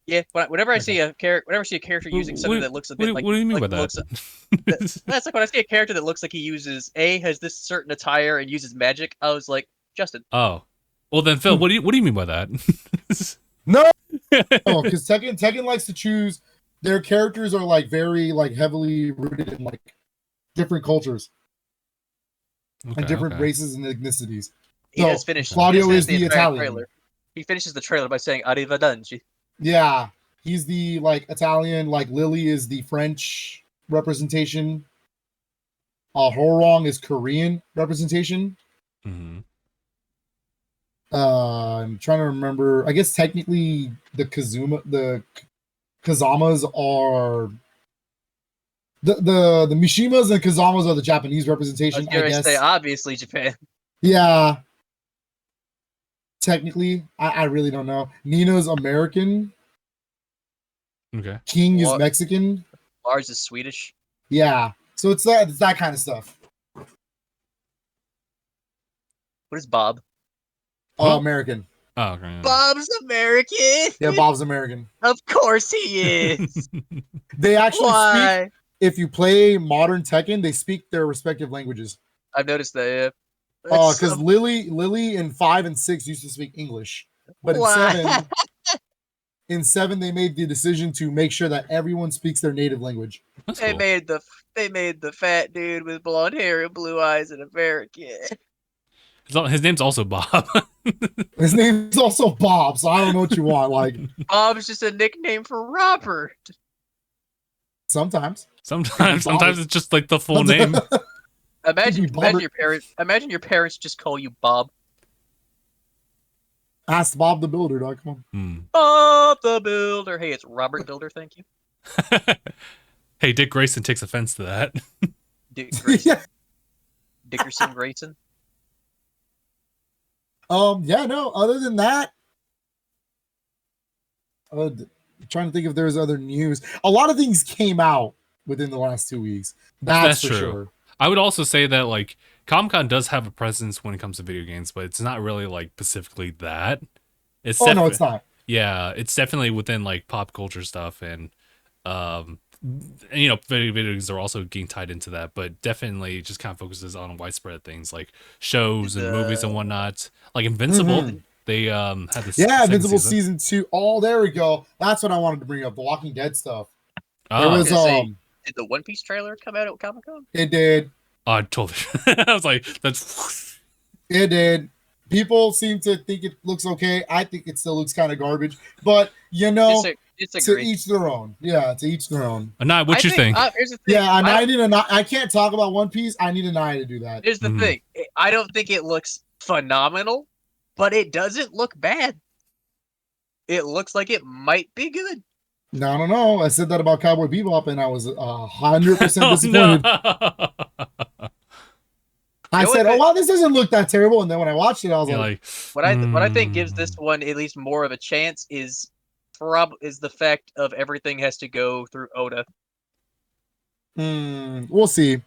Yeah, whenever I see a character using something that looks a bit like. What do you mean like by looks- that? That's like when I see a character that looks like he has this certain attire and uses magic. I was like, Justin. Oh, well then, Phil, what do you mean by that? No, because Tekken likes to choose. Their characters are like very like heavily rooted in like different cultures and different races and ethnicities. He So, has finished. Claudio he is has the entire Italian. trailer. He finishes the trailer by saying "Arrivederci." Yeah, he's the like Italian. Like Lily is the French representation. Horong is Korean representation. Mm-hmm. I'm trying to remember. I guess technically the Kazamas are the Mishimas and Kazamas are the Japanese I was representation. I going to guess. say obviously Japan. Yeah. Technically, I really don't know. Nina's American. Okay. King is What? Mexican. Lars is Swedish. Yeah. So it's that kind of stuff. What is Bob? Huh? American. Oh, okay. Bob's American. Yeah, Bob's American. Of course he is. They actually speak. Why? If you play modern Tekken, they speak their respective languages. I've noticed that. Yeah. Because Lily in 5 and 6 used to speak English, but Why? in 7 they made the decision to make sure that everyone speaks their native language. That's They cool. made the fat dude with blonde hair and blue eyes an American. His name's also Bob. His name's also Bob, so I don't know what you want. Like Bob's just a nickname for Robert. sometimes Sometimes it's just like the full name. Imagine Bob- your parents just call you Bob. Ask Bob the Builder. Dog. Come on. Hmm. Bob the Builder. Hey, it's Robert Builder. Thank you. Hey, Dick Grayson takes offense to that. Dick Grayson. Yeah. Dickerson Grayson. Yeah, no. Other than that, trying to think if there's other news. A lot of things came out within the last 2 weeks. That's for true. sure. I would also say that like Comic-Con does have a presence when it comes to video games, but it's not really like specifically that. It's No, it's not. Yeah, it's definitely within like pop culture stuff, and you know, video games are also getting tied into that, but definitely just kind of focuses on widespread things like shows and movies and whatnot. Like Invincible, they had this. Yeah, second Invincible season. season 2. Oh, there we go. That's what I wanted to bring up. The Walking Dead stuff. There Oh, was Did the One Piece trailer come out at Comic Con? it did. I totally. I was like, that's. It did. People seem to think it looks okay. I think it still looks kind of garbage, but you know, to each their own. Yeah, to each their own. Anaya, what you think? Here's the thing. Yeah, I can't talk about One Piece. I need Anaya to do that. Here's the thing. I don't think it looks phenomenal, but it doesn't look bad. It looks like it might be good. No, I don't know. I said that about Cowboy Bebop, and I was 100% disappointed. No. I said, "Oh wow, this doesn't look that terrible." And then when I watched it, I was like, what I think gives this one at least more of a chance is the fact of everything has to go through Oda. we'll see.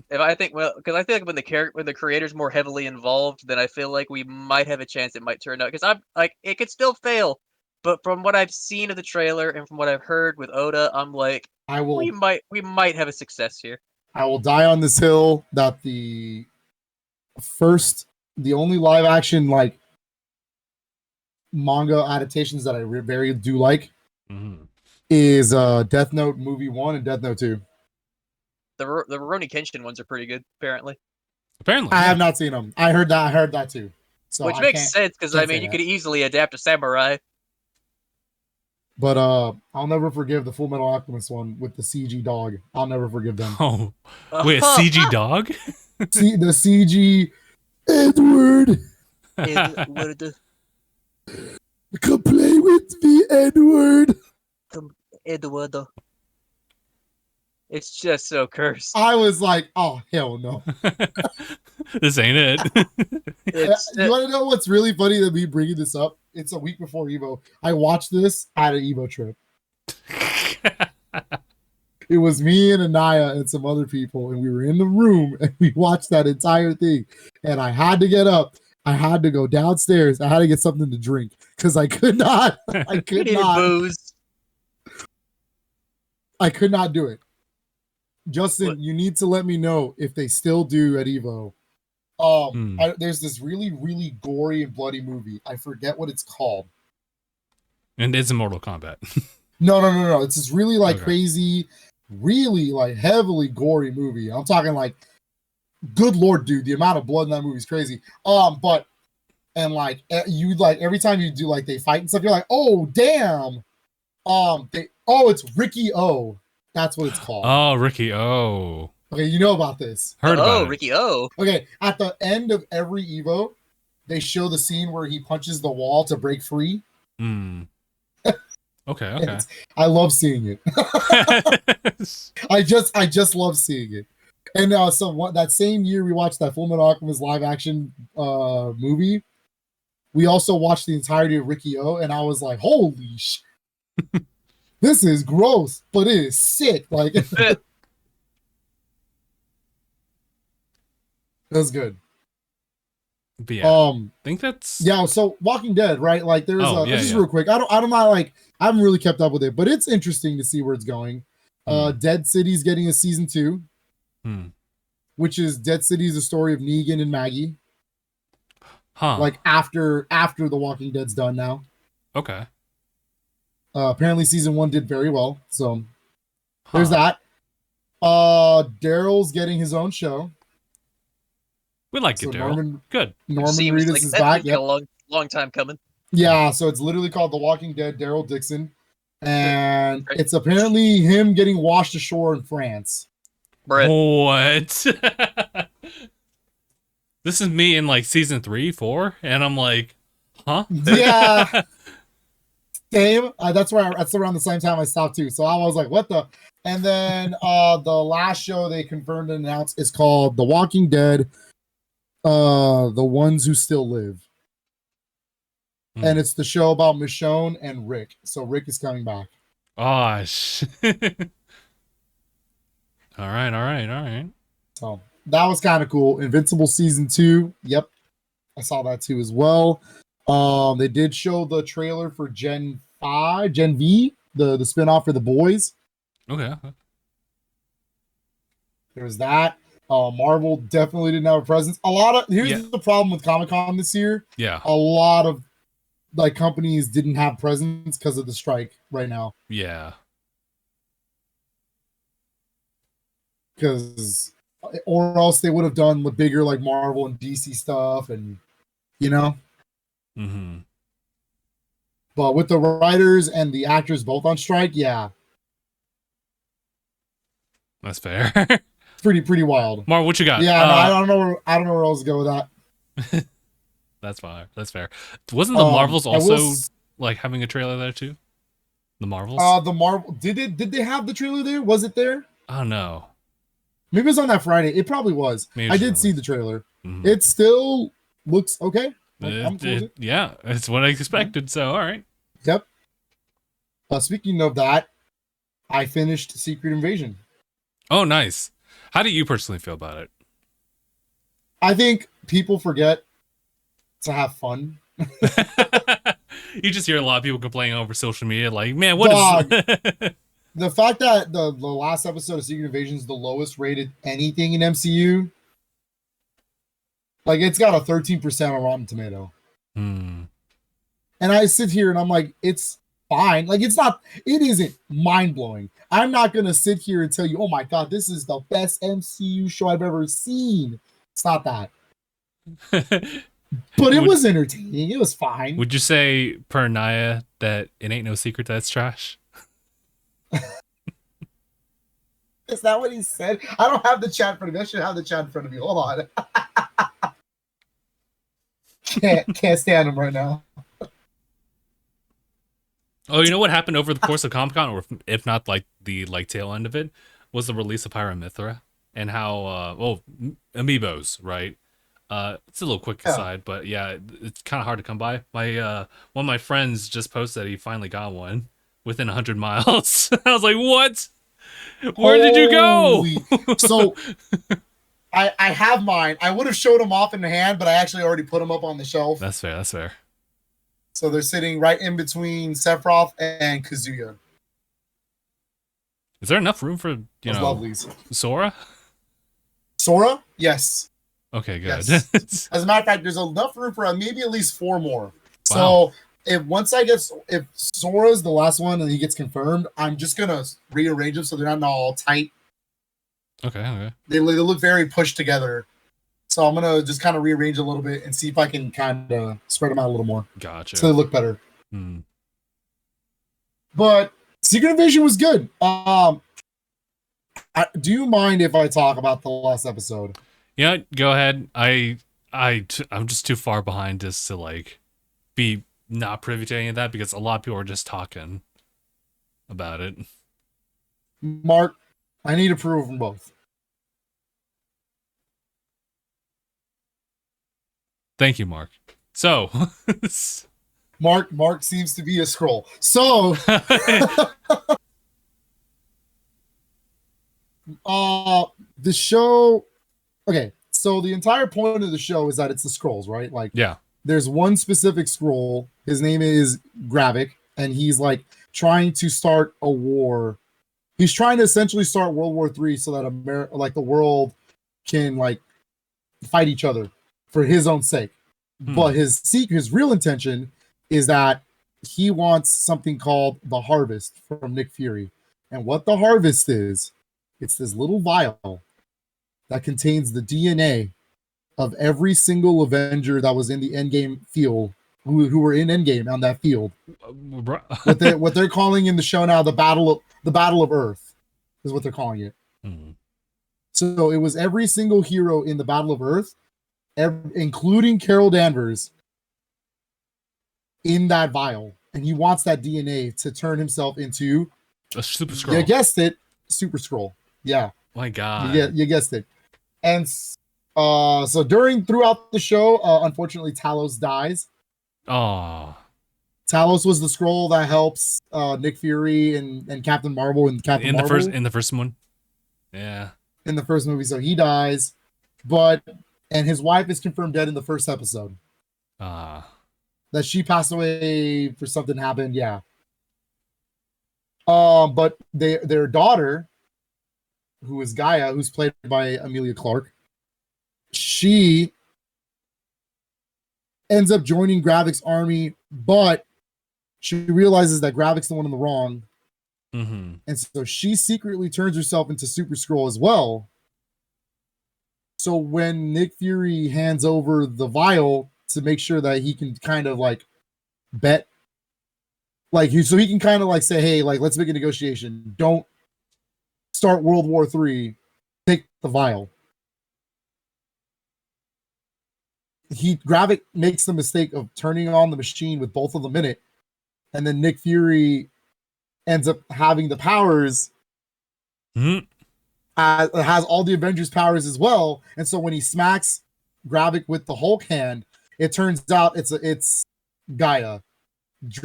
Because I think when the creator's more heavily involved, then I feel like we might have a chance it might turn out. Because I'm like, it could still fail, but from what I've seen of the trailer and from what I've heard with Oda, I'm like, we might have a success here. I will die on this hill that the only live action like manga adaptations that I very do like is Death Note movie 1 and Death Note 2. The Rurouni Kenshin ones are pretty good, apparently. I have not seen them. I heard that too. So which makes sense because I mean you could easily adapt a samurai. But I'll never forgive the Full Metal Alchemist one with the CG dog. I'll never forgive them. Oh, wait, a CG dog? See the CG Edward. Edward. Come play with me, Edward. Come, Edward. It's just so cursed. I was like, oh hell no. This ain't it. You want to know what's really funny that me bringing this up? It's a week before Evo. I watched this at an Evo trip. It was me and Anaya and some other people, and we were in the room and we watched that entire thing. And I had to get up. I had to go downstairs. I had to get something to drink because I could not. I could not. Booze. I could not do it. Justin, you need to let me know if they still do at Evo. There's this really, really gory and bloody movie. I forget what it's called. And it's in Mortal Kombat. No. It's this really crazy, really like heavily gory movie. I'm talking like, good Lord, dude, the amount of blood in that movie is crazy. But you like every time you do like they fight and stuff, you're like, oh damn. It's Ricky O. That's what it's called. Oh, Ricky O. Okay, you know about this. Heard about it. Ricky O. Okay, at the end of every Evo, they show the scene where he punches the wall to break free. Okay. I love seeing it. I just love seeing it. And that same year we watched that Full Metal Alchemist live action movie. We also watched the entirety of Ricky O, and I was like, holy shit. This is gross, but it is sick. Like it was good. But yeah, I think that's Yeah, so Walking Dead, right? Like there's just real quick. I'm not like I haven't really kept up with it, but it's interesting to see where it's going. Dead City's getting a season 2, which is Dead City's the story of Negan and Maggie. Like after the Walking Dead's done now. Okay. Apparently season 1 did very well. So there's that. Daryl's getting his own show. We like it, Daryl. Good. Norman Reedus is back. Yep. A long time coming. Yeah, so it's literally called The Walking Dead, Daryl Dixon. And it's apparently him getting washed ashore in France. What? This is me in like season 3, 4, and I'm like, huh? Yeah. Same. That's around the same time I stopped too. So I was like, what the? And then the last show they confirmed and announced is called The Walking Dead, The Ones Who Still Live. And it's the show about Michonne and Rick. So Rick is coming back. Oh, shit. All right. So that was kind of cool. Invincible season 2. Yep. I saw that too as well. They did show the trailer for Gen V, the spinoff for The Boys. Okay. There was that. Marvel definitely didn't have a presence. Here's the problem with Comic-Con this year. Yeah. A lot of like companies didn't have presence because of the strike right now. Yeah. Or else they would have done the bigger like Marvel and DC stuff, and you know. But with the writers and the actors both on strike, yeah, that's fair. pretty wild. Mark, what you got? Yeah, no, I don't know where else to go with that. That's fine. That's fair. Wasn't the Marvels also like having a trailer there too? The Marvels. The Marvel did they have the trailer there? Was it there? Oh no. Maybe it was on that Friday. It probably was. I did see the trailer. It still looks okay. Yeah, it's what I expected. So all right. Yep. Speaking of that, I finished Secret Invasion. Oh, nice. How do you personally feel about it? I think people forget to have fun. You just hear a lot of people complaining over social media, like, man, what is the fact that the last episode of Secret Invasion is the lowest rated anything in MCU? Like, it's got a 13% on Rotten Tomato. And I sit here and I'm like, it's fine. Like, it isn't mind-blowing. I'm not going to sit here and tell you, oh my God, this is the best MCU show I've ever seen. It's not that. But it was entertaining. It was fine. Would you say, per Naya, that it ain't no secret that it's trash? Is that what he said? I don't have the chat in front of me. I should have the chat in front of me. Hold on. Can't stand him right now. Oh, you know what happened over the course of Comic-Con, or if not like the tail end of it, was the release of Pyra/Mythra and how amiibos, right? It's a little quick aside, but yeah, it's kind of hard to come by. My one of my friends just posted that he finally got one within 100 miles. I was like, what? Where did you go? So I have mine. I would have showed them off in the hand, but I actually already put them up on the shelf. That's fair. So they're sitting right in between Sephiroth and Kazuya. Is there enough room for Sora? Sora? Yes. Okay, good. Yes. As a matter of fact, there's enough room for maybe at least 4 more. Wow. So if Sora's the last one and he gets confirmed, I'm just gonna rearrange them so they're not all tight. Okay. They look very pushed together. So I'm gonna just kind of rearrange a little bit and see if I can kind of spread them out a little more. Gotcha. So they look better. But Secret Invasion was good. Do you mind if I talk about the last episode? Yeah, go ahead. I'm just too far behind just to like be not privy to any of that because a lot of people are just talking about it. Mark, I need approval from both. Thank you, Mark. So, Mark seems to be a scroll. So, the show. Okay, So the entire point of the show is that it's the scrolls, right? Like, Yeah. there's one specific scroll. His name is Gravik, and he's like trying to start a war. He's trying to essentially start World War III so that like the world can like fight each other for his own sake. But his real intention is that he wants something called the Harvest from Nick Fury. And what the Harvest is, it's this little vial that contains the DNA of every single Avenger that was in the Endgame field, who were in Endgame on that field. What they're calling in the show now the Battle of Earth is what they're calling it. So it was every single hero in the Battle of Earth, including Carol Danvers, in that vial, and he wants that DNA to turn himself into a Super Skrull. You guessed it, Super Skrull. Yeah. My God. You guessed it. And so throughout the show, unfortunately, Talos dies. Oh. Talos was the scroll that helps Nick Fury and Captain Marvel and Captain Marvel in the first one. Yeah. In the first movie, so he dies, and his wife is confirmed dead in the first episode. That she passed away for something happened. Yeah. But their daughter, who is Gaia, who's played by Emilia Clarke, she ends up joining Gravik's army, but she realizes that Gravik's the one in the wrong. And so she secretly turns herself into Super Skrull as well. So when Nick Fury hands over the vial to make sure that he can kind of like bet, so he can kind of like say, hey, like, let's make a negotiation. Don't start World War III. Take the vial. Gravik makes the mistake of turning on the machine with both of them in it. And then Nick Fury ends up having the powers. Has all the Avengers powers as well. And so when he smacks Gravik with the Hulk hand, it turns out it's Gaia,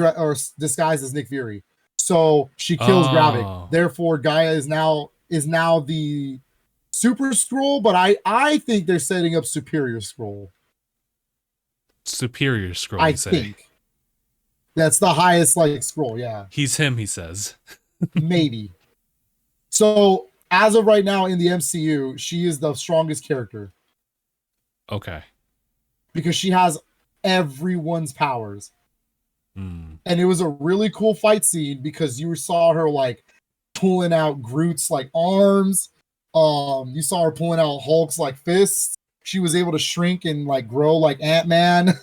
or disguised as Nick Fury. So she kills Gravik. Therefore, Gaia is now the Super Skrull, but I think they're setting up Superior Skrull. Superior Skrull, I think. That's the highest like Skrull, yeah. He's him, he says. Maybe. So as of right now in the MCU, she is the strongest character. Okay. Because she has everyone's powers. And it was a really cool fight scene because you saw her like pulling out Groot's like arms. You saw her pulling out Hulk's like fists. She was able to shrink and like grow like Ant-Man.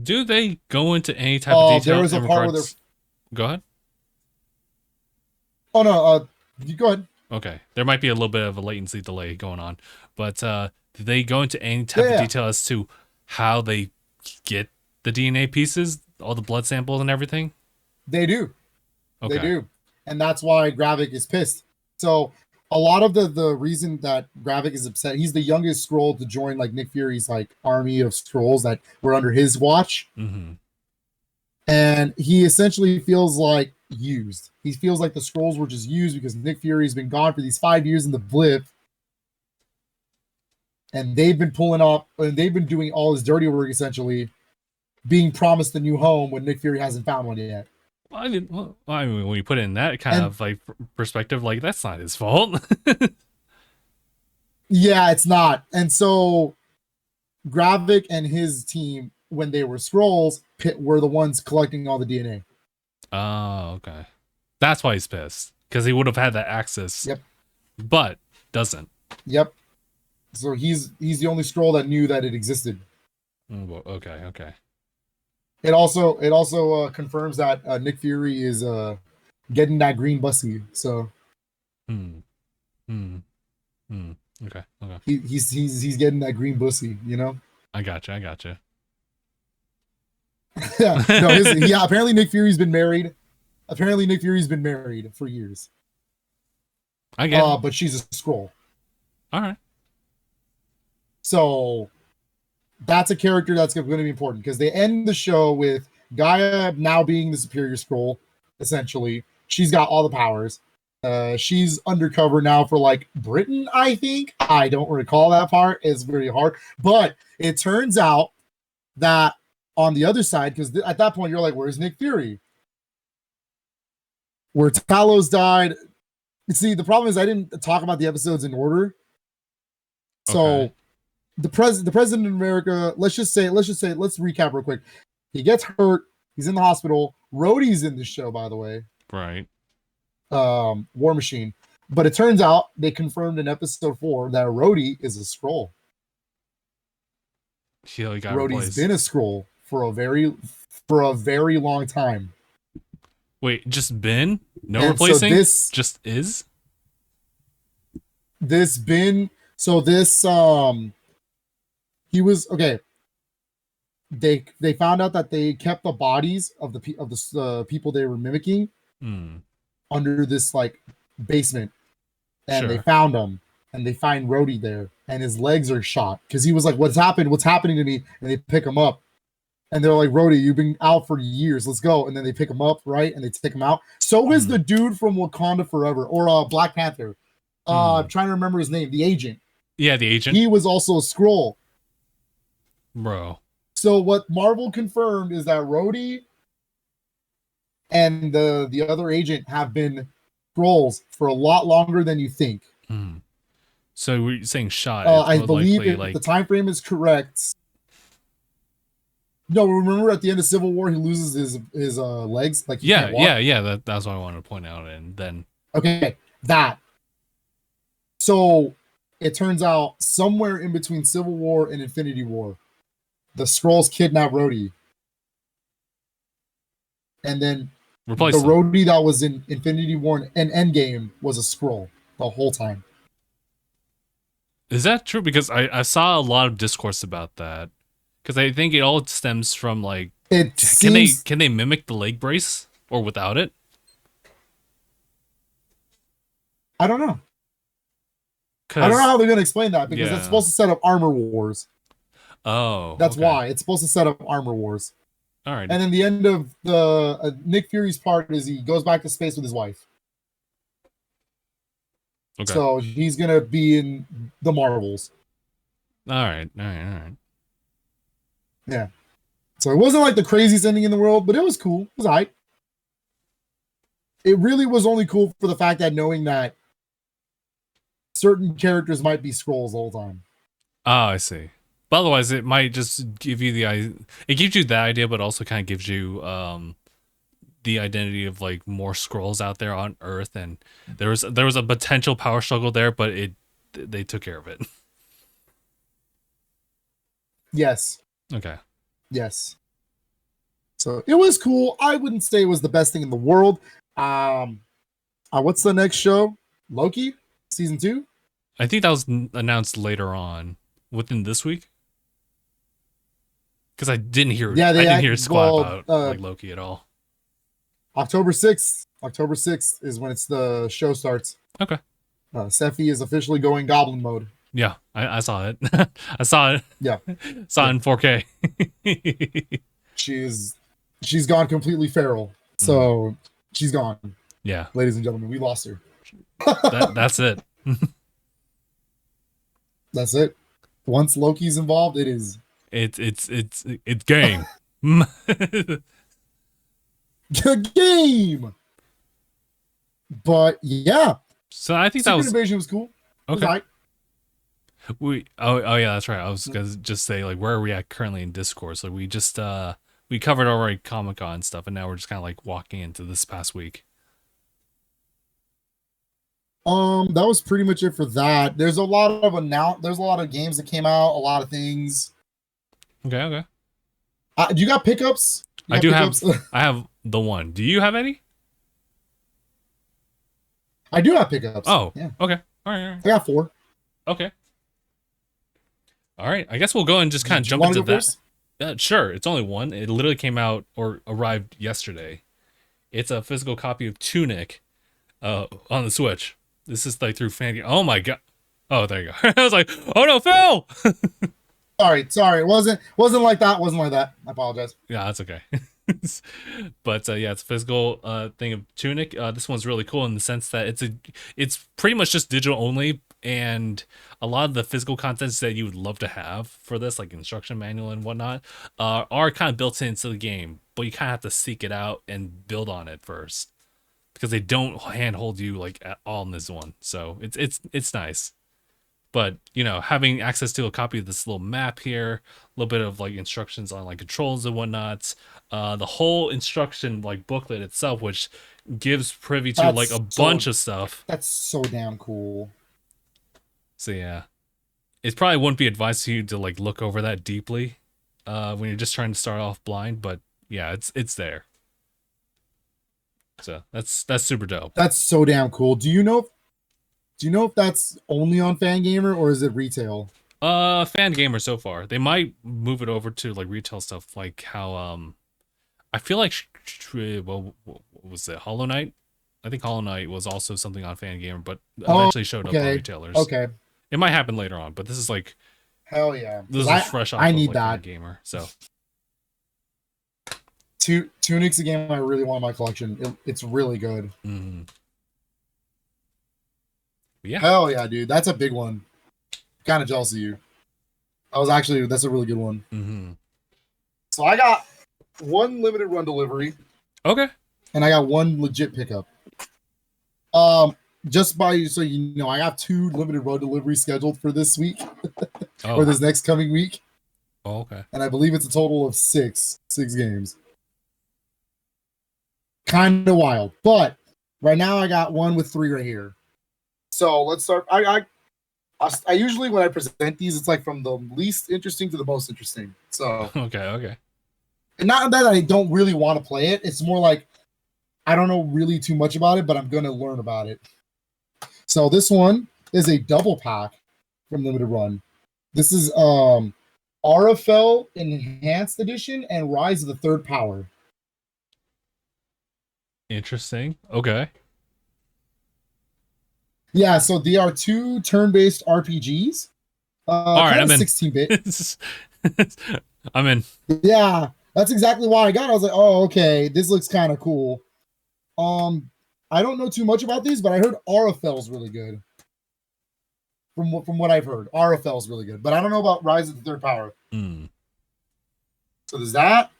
Do they go into any type of detail? There was a part where Go ahead. Oh no, you go ahead. Okay. There might be a little bit of a latency delay going on, but do they go into any type of detail as to how they get the DNA pieces, all the blood samples and everything? They do. Okay. They do. And that's why Gravik is pissed. So a lot of the reason that Gravik is upset, he's the youngest Skrull to join like Nick Fury's like army of Skrulls that were under his watch. And he essentially feels like used. He feels like the Skrulls were just used because Nick Fury's been gone for these 5 years in the blip. And they've been pulling off, and they've been doing all his dirty work essentially, being promised a new home when Nick Fury hasn't found one yet. I mean, when you put it in that kind of like perspective, like that's not his fault. Yeah, it's not. And so Gravik and his team, when they were Skrulls, were the ones collecting all the DNA. Oh, okay. That's why he's pissed. Because he would have had that access. Yep. But doesn't. Yep. So he's the only Skrull that knew that it existed. Okay. It also confirms that Nick Fury is getting that green bussy. So. Okay. He's getting that green bussy. You know. I gotcha. Yeah. No. Apparently Nick Fury's been married. For years. I get it. But she's a Skrull. All right. So that's a character that's going to be important because they end the show with Gaia now being the Superior Skrull, essentially. She's got all the powers. She's undercover now for like Britain, I think. I don't recall that part. It's very hard. But it turns out that on the other side, because at that point you're like, where's Nick Fury? Where Talos died. See, the problem is I didn't talk about the episodes in order. So Okay. the president of America, let's recap real quick. He gets hurt. He's in the hospital. Rhodey's in the show, by the way. Right. War Machine. But it turns out they confirmed in episode 4 that Rhodey is a Skrull. He got Rhodey's replaced. been a Skrull for a very long time. Wait, just been? No And replacing? So this just is? He was okay. They found out that they kept the bodies of the people they were mimicking under this like basement, and they found him, and they find Rhodey there, and his legs are shot because he was like, "What's happened? What's happening to me?" And they pick him up, and they're like, "Rhodey, you've been out for years. Let's go." And then they pick him up, right, and they take him out. So is the dude from Wakanda Forever or Black Panther. I'm trying to remember his name. The agent. Yeah, the agent. He was also a Skrull. Bro. So what Marvel confirmed is that Rhodey and the other agent have been Skrulls for a lot longer than you think. So we're saying shot. I believe the time frame is correct. No, remember at the end of Civil War he loses his legs, like yeah. That's what I wanted to point out. And then that. So it turns out somewhere in between Civil War and Infinity War, the Skrulls kidnap Rhodey. And then replace the him. Rhodey that was in Infinity War and Endgame was a Skrull the whole time. Is that true? Because I saw a lot of discourse about that. Because I think it all stems from like, can they mimic the leg brace or without it? I don't know. I don't know how they're going to explain that because it's supposed to set up armor wars. Oh, that's why it's supposed to set up armor wars. All right. And then the end of the Nick Fury's part is he goes back to space with his wife. Okay. So he's gonna be in the Marvels. All right. Yeah. So it wasn't like the craziest ending in the world, but it was cool. It was alright. It really was only cool for the fact that knowing that certain characters might be Skrulls the whole time. Oh, I see. But otherwise, it might just give you it gives you that idea, but also kind of gives you the identity of like more Skrulls out there on Earth, and there was a potential power struggle there, but they took care of it. Yes. Okay. Yes. So it was cool. I wouldn't say it was the best thing in the world. What's the next show? Loki season 2? I think that was announced later on within this week. Because I didn't hear. Yeah, I didn't hear squat about like Loki at all. October 6th. October 6th is when the show starts. Okay. Sephi is officially going goblin mode. Yeah, I saw it. I saw it. Yeah. Saw it in 4K. She's gone completely feral. So she's gone. Yeah. Ladies and gentlemen, we lost her. That's it. That's it. Once Loki's involved, it is. It's game. Game. But yeah. So I think Secret that was Invasion was cool. Okay. Oh yeah, that's right. I was gonna just say like where are we at currently in Discourse? Like we just we covered already Comic-Con stuff, and now we're just kind of like walking into this past week. That was pretty much it for that. There's a lot of games that came out, a lot of things. Okay. Do you got pickups? I have the one. Do you have any? I do have pickups. Oh, yeah. Okay. All right. I got 4. Okay. All right. I guess we'll go and just kind of jump into that. Sure. It's only one. It literally came out or arrived yesterday. It's a physical copy of Tunic on the Switch. This is like through fan. Oh my god. Oh, there you go. I was like, oh no, Phil. Sorry. It wasn't like that. I apologize. Yeah, that's okay. But yeah, it's a physical thing of Tunic. This one's really cool in the sense that it's pretty much just digital only, and a lot of the physical contents that you would love to have for this, like instruction manual and whatnot, are kind of built into the game, but you kind of have to seek it out and build on it first because they don't handhold you like at all in this one. So it's nice. But having access to a copy of this little map here, a little bit of like instructions on like controls and whatnot, the whole instruction like booklet itself, which gives privy to like a bunch of stuff. That's so damn cool. So yeah, it probably wouldn't be advised to you to like look over that deeply when you're just trying to start off blind. But yeah, it's there. So that's super dope. That's so damn cool. Do you know if that's only on Fangamer or is it retail? Fangamer so far. They might move it over to like retail stuff, like how I feel like what was it? Hollow Knight? I think Hollow Knight was also something on Fangamer, but eventually showed up on retailers. Okay. It might happen later on, but this is like hell yeah. This is fresh off I of need like that Fangamer. So Tunic's a game I really want in my collection. It's really good. mm-hmm. Yeah. Hell yeah, dude. That's a big one. Kind of jealous of you. That's a really good one. Mm-hmm. So I got one limited run delivery. Okay. And I got one legit pickup. Just so you know, I have 2 limited run deliveries scheduled for this week. Or this next coming week. Oh, okay. And I believe it's a total of 6 games. Kind of wild. But right now I got one with 3 right here. So let's start. I usually, when I present these, it's like from the least interesting to the most interesting. So okay. And not that I don't really want to play it. It's more like I don't know really too much about it, but I'm gonna learn about it. So this one is a double pack from Limited Run. This is RFL Enhanced Edition and Rise of the Third Power. Interesting. Okay. Yeah, so they are 2 turn-based RPGs. All right, I'm in. 16-bit. I'm in. Yeah, that's exactly why I got it. I was like, oh, okay, this looks kind of cool. I don't know too much about these, but I heard RFL's really good. From what I've heard, RFL's really good, but I don't know about Rise of the Third Power. Mm. So there's that.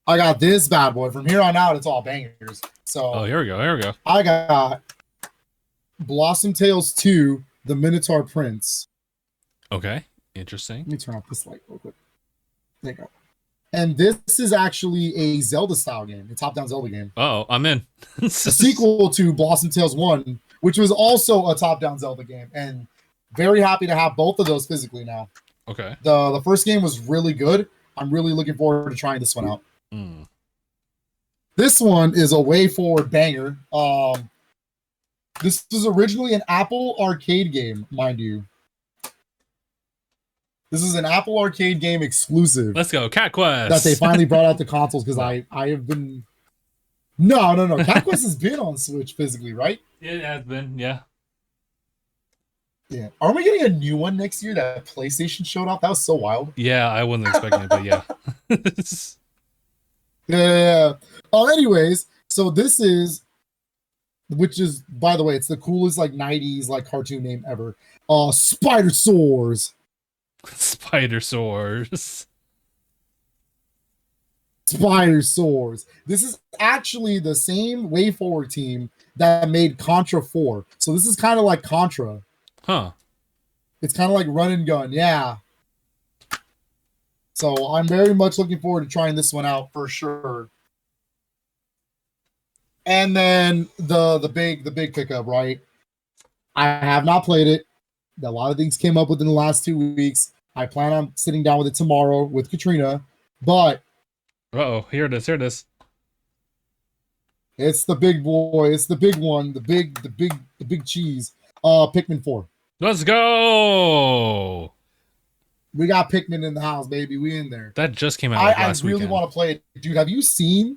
I got this bad boy. From here on out, it's all bangers. So here we go. I got Blossom Tales 2, The Minotaur Prince. Okay, interesting. Let me turn off this light real quick. There you go. And this is actually a Zelda-style game, a top-down Zelda game. Oh, I'm in. A sequel to Blossom Tales 1, which was also a top-down Zelda game. And very happy to have both of those physically now. Okay. The first game was really good. I'm really looking forward to trying this one out. Mm. This one is a way forward banger. This was originally an Apple Arcade game, mind you. This is an Apple Arcade game exclusive. Let's go, Cat Quest. That they finally brought out the consoles because I have been. No. Cat Quest has been on Switch physically, right? It has been, yeah. Yeah. Are we getting a new one next year that PlayStation showed off? That was so wild. Yeah, I wasn't expecting it, but yeah. Yeah. Anyways, so this is, which is, by the way, it's the coolest like 90s like cartoon name ever. Spider Soars. Spider Soars. Spider Soars. This is actually the same WayForward team that made Contra 4. So this is kind of like Contra. Huh. It's kind of like run and gun. Yeah. So I'm very much looking forward to trying this one out for sure. And then the big pickup, right? I have not played it. A lot of things came up within the last 2 weeks. I plan on sitting down with it tomorrow with Katrina, but here it is. It's the big boy. It's the big one. The big cheese. Pikmin 4. Let's go. We got Pikmin in the house, baby. We in there. That just came out last weekend. I really want to play it. Dude, have you seen?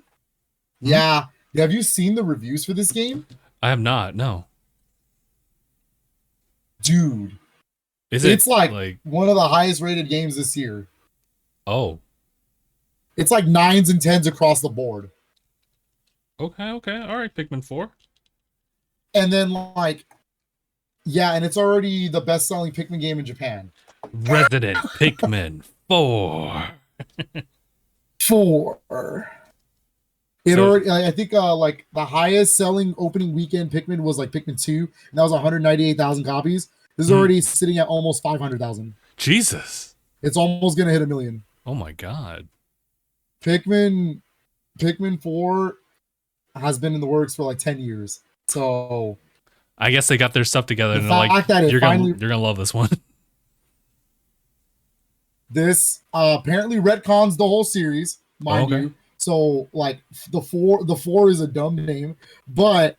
Hmm? Yeah. Have you seen the reviews for this game? I have not, no. Dude. It's like one of the highest rated games this year. Oh. It's like 9s and 10s across the board. Okay. All right, Pikmin 4. And then like, yeah, and it's already the best-selling Pikmin game in Japan. Resident Pikmin 4. 4. It So- already, I think, like the highest selling opening weekend Pikmin was like Pikmin 2, and that was 198,000 copies. This is already sitting at almost 500,000. Jesus. It's almost gonna hit 1 million. Oh my god. Pikmin 4 has been in the works for like 10 years. So I guess they got their stuff together the and they're like, fact that it you're finally gonna love this one. this apparently retcons the whole series, mind Okay. you. So like the four is a dumb name, but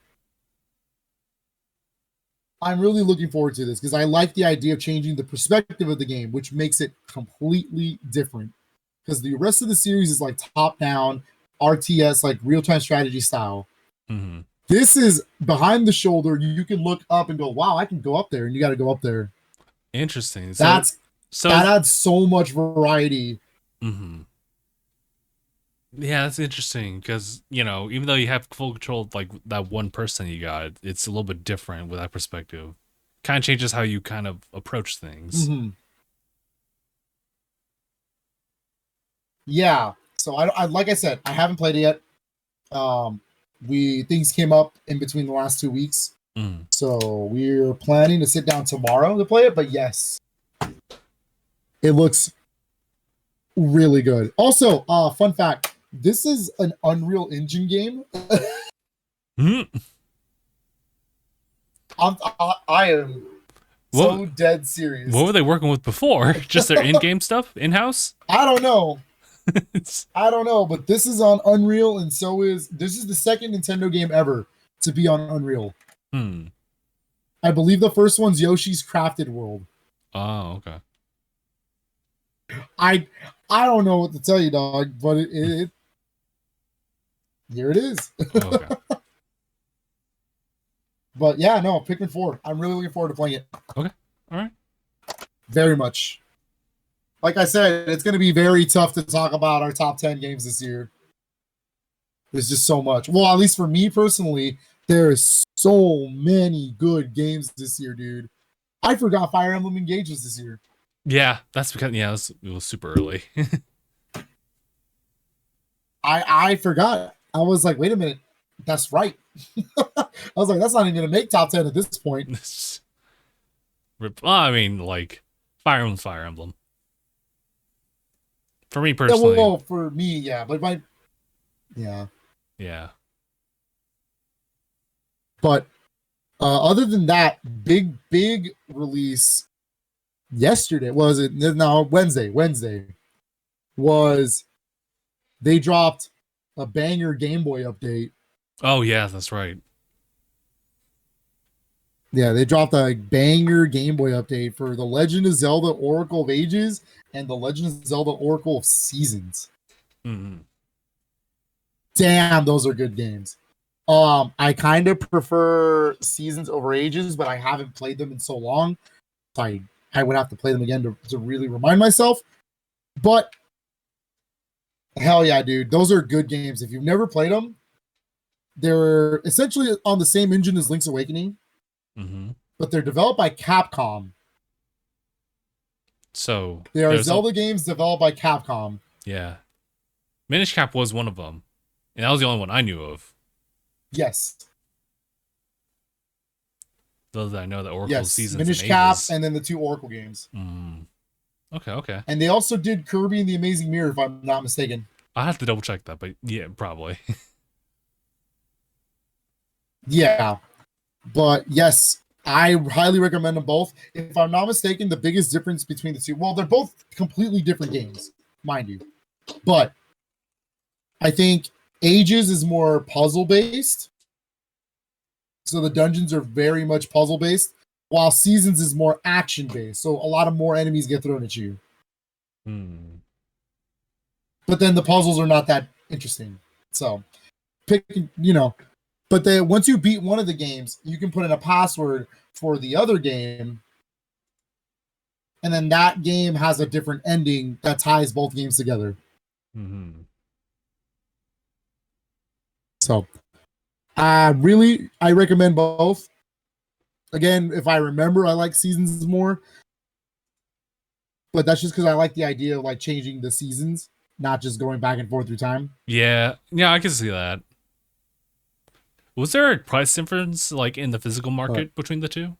I'm really looking forward to this because I like the idea of changing the perspective of the game, which makes it completely different. Because the rest of the series is like top down RTS, like real time strategy style. Mm-hmm. This is behind the shoulder. You can look up and go, "Wow, I can go up there," and you got to go up there. Interesting. So That adds so much variety. Mm-hmm. Yeah, that's interesting because, you know, even though you have full control of like that one person you got, it's a little bit different with that perspective. Kind of changes how you kind of approach things. Mm-hmm. Yeah. So I like I said, I haven't played it yet. Things came up in between the last 2 weeks. Mm. So we're planning to sit down tomorrow to play it, but yes. It looks really good. Also, fun fact, this is an Unreal Engine game. Mm. I am so dead serious. What were they working with before? Just their in-game stuff? In-house? I don't know. But this is on Unreal, and this is the second Nintendo game ever to be on Unreal. Hmm. I believe the first one's Yoshi's Crafted World. Oh, okay. I don't know what to tell you, dog, but it here it is. Okay. But yeah, no, Pikmin 4. I'm really looking forward to playing it. Okay. All right. Very much. Like I said, it's going to be very tough to talk about our top 10 games this year. There's just so much. Well, at least for me personally, there's so many good games this year, dude. I forgot Fire Emblem Engage was this year. Yeah, that's because it was super early. I forgot. I was like, wait a minute, that's right. I was like, that's not even gonna make top 10 at this point. Well, I mean, like Fire Emblem. For me personally, Well, for me, yeah, but yeah. But other than that, big release yesterday was it? No, Wednesday was they dropped a banger Game Boy update. Oh yeah, that's right. Yeah, they dropped a banger Game Boy update for The Legend of Zelda Oracle of Ages and The Legend of Zelda Oracle of Seasons. Mm-hmm. Damn, those are good games. I kind of prefer Seasons over Ages, but I haven't played them in so long. So I would have to play them again to really remind myself. But hell yeah, dude, those are good games. If you've never played them, they're essentially on the same engine as Link's Awakening. Mm-hmm. But they're developed by Capcom. So They are Zelda games developed by Capcom. Yeah, Minish Cap was one of them, and that was the only one I knew of. Yes. Those that I know, that Oracle Seasons, Minish and Cap, Ages. and then the 2 Oracle games. Okay. And they also did Kirby and the Amazing Mirror, if I'm not mistaken. I have to double check that, but yeah, probably. Yeah. But yes, I highly recommend them both. If I'm not mistaken, the biggest difference between the two, well, they're both completely different games, mind you. But I think Ages is more puzzle based. So the dungeons are very much puzzle based, while Seasons is more action based. So a lot of more enemies get thrown at you. But then the puzzles are not that interesting. So pick, but then once you beat one of the games, you can put in a password for the other game. And then that game has a different ending that ties both games together. Mm-hmm. So, I recommend both. Again, if I remember, I like seasons more, but that's just because I like the idea of like changing the seasons, not just going back and forth through time. Yeah, I can see that. Was there a price difference like in the physical market between the two,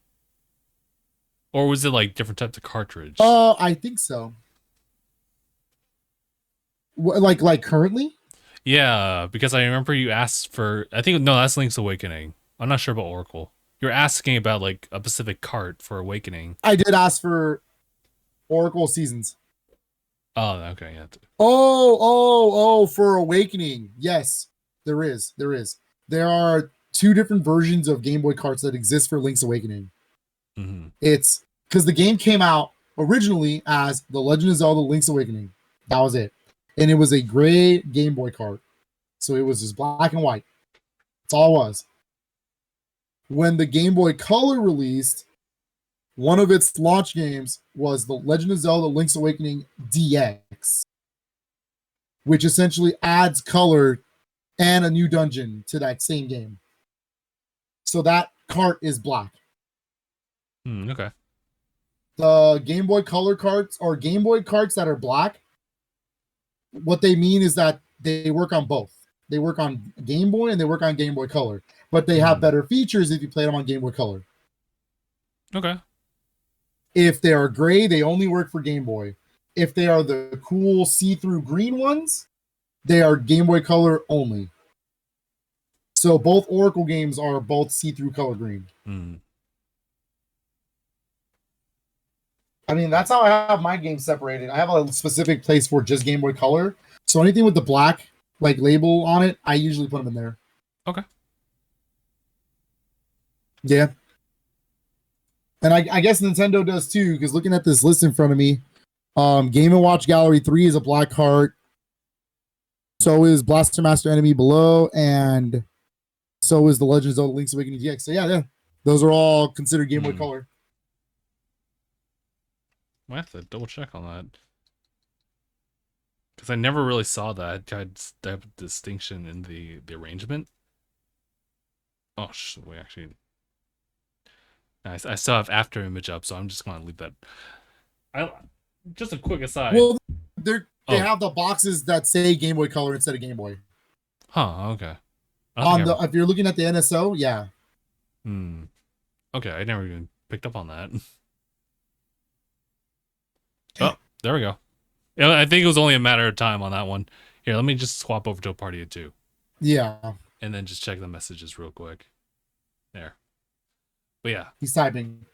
or was it like different types of cartridge? I think so. Like currently? Yeah, because I remember you asked for. I think no, that's Link's Awakening. I'm not sure about Oracle. You're asking about like a specific cart for Awakening. I did ask for Oracle seasons. Oh, okay, yeah. For Awakening. Yes, there is. There are two different versions of Game Boy carts that exist for Link's Awakening. Mm-hmm. It's because the game came out originally as The Legend of Zelda Link's Awakening. That was it. And it was a gray Game Boy cart. So it was just black and white. That's all it was. When the Game Boy Color released, one of its launch games was The Legend of Zelda Link's Awakening DX, which essentially adds color and a new dungeon to that same game. So that cart is black. Okay. The Game Boy Color carts or Game Boy carts that are black, what they mean is that they work on both. They work on Game Boy and they work on Game Boy Color, but they have better features if you play them on Game Boy Color. Okay. If they are gray, they only work for Game Boy. If they are the cool see-through green ones, they are Game Boy Color only. So both Oracle games are both see-through color green. Mm. I mean, that's how I have my games separated. I have a specific place for just Game Boy Color. So anything with the black like label on it, I usually put them in there. Okay. Yeah. And I guess Nintendo does too, because looking at this list in front of me, Game & Watch Gallery 3 is a black cart. So is Blaster Master Enemy Below, and so is The Legend of Zelda Link's Awakening DX. So yeah. Those are all considered Game Boy Color. I have to double check on that. Because I never really saw that type of distinction in the arrangement. Oh, wait, actually. Nice. I still have after image up, so I'm just going to leave that. Just a quick aside. Well, they have the boxes that say Game Boy Color instead of Game Boy. Huh, okay. If you're looking at the NSO, yeah. Okay, I never even picked up on that. Oh, there we go. Yeah, I think it was only a matter of time on that one. Here, let me just swap over to a party of two. Yeah. And then just check the messages real quick. There. But yeah. He's typing.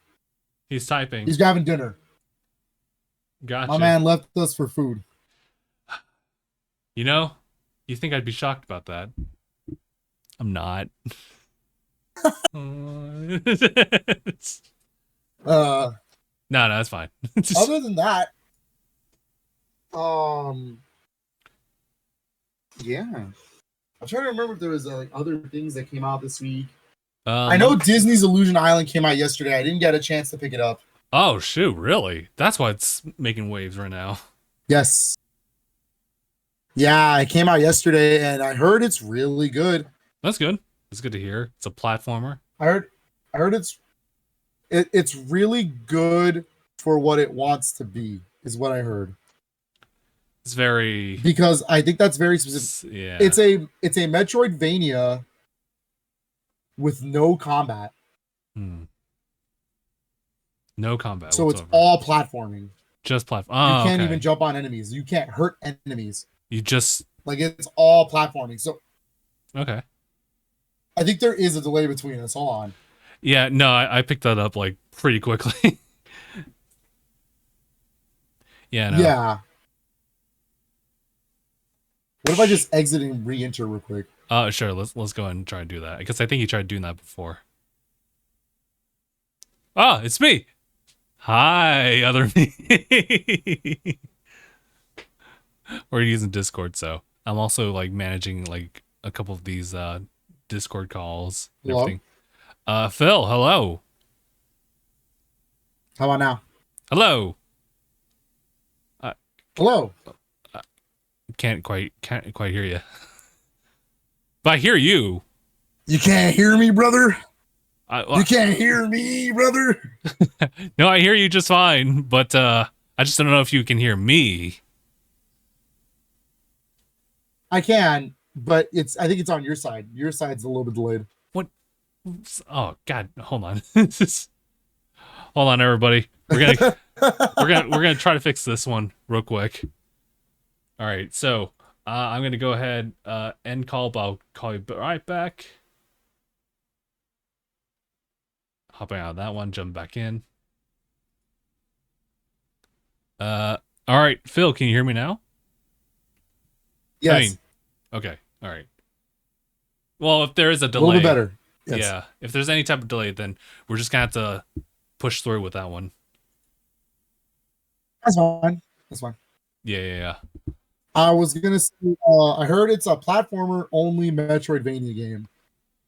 He's typing. He's grabbing dinner. Gotcha. My man left us for food. You know, you think I'd be shocked about that. I'm not. No, it's fine. Other than that, yeah. I'm trying to remember if there was like other things that came out this week. I know Disney's Illusion Island came out yesterday. I didn't get a chance to pick it up. Oh shoot, really? That's why it's making waves right now. Yes. Yeah, it came out yesterday, and I heard it's really good. That's good. It's good to hear. It's a platformer. I heard it's really good for what it wants to be, is what I heard. It's very, because I think that's very specific. Yeah. It's a Metroidvania with no combat. No combat. So whatsoever. It's all platforming. Just platform. Oh, you can't even jump on enemies. You can't hurt enemies. You just like it's all platforming. So okay. I think there is a delay between us. Hold on. Yeah, no, I picked that up like pretty quickly. Yeah. No. Yeah. What if I just exit and re-enter real quick? Sure. Let's go ahead and try and do that because I think you tried doing that before. Ah, it's me. Hi, other me. We're using Discord, so I'm also like managing like a couple of these Discord calls and everything. Phil, hello. How about now? Hello. Hello. can't quite hear you. But I hear you. You can't hear me, brother. I, You can't hear me, brother. no, I hear you just fine, but I just don't know if you can hear me. I can, but I think it's on your side. Your side's a little bit delayed. What? Oh God, hold on. Hold on, everybody. We're gonna try to fix this one real quick. All right, so I'm gonna go ahead end call, but I'll call you right back. Hopping out of that one, jump back in. All right, Phil, can you hear me now? Yes. Okay, all right. Well, if there is a A delay, little bit better. Yes. yeah. If there's any type of delay, then we're just gonna have to push through with that one. That's fine. That's fine. Yeah. I was gonna say, I heard it's a platformer only Metroidvania game,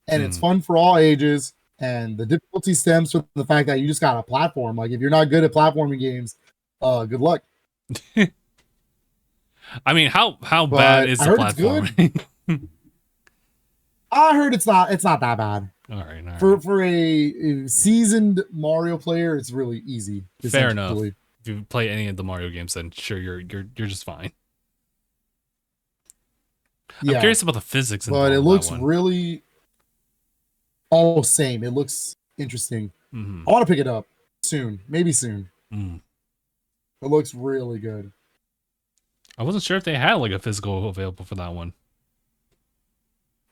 and it's fun for all ages. And the difficulty stems from the fact that you just got a platform. Like if you're not good at platforming games, good luck. I mean, how But bad is I the heard it's platforming? I heard it's not that bad. All right. For a seasoned Mario player, it's really easy. Fair enough. essentially. If you play any of the Mario games, then sure you're just fine. Yeah, I'm curious about the physics, but it involved in looks that one. really. Oh, same. It looks interesting. Mhm. I want to pick it up soon. Maybe soon. Mm. It looks really good. I wasn't sure if they had like a physical available for that one.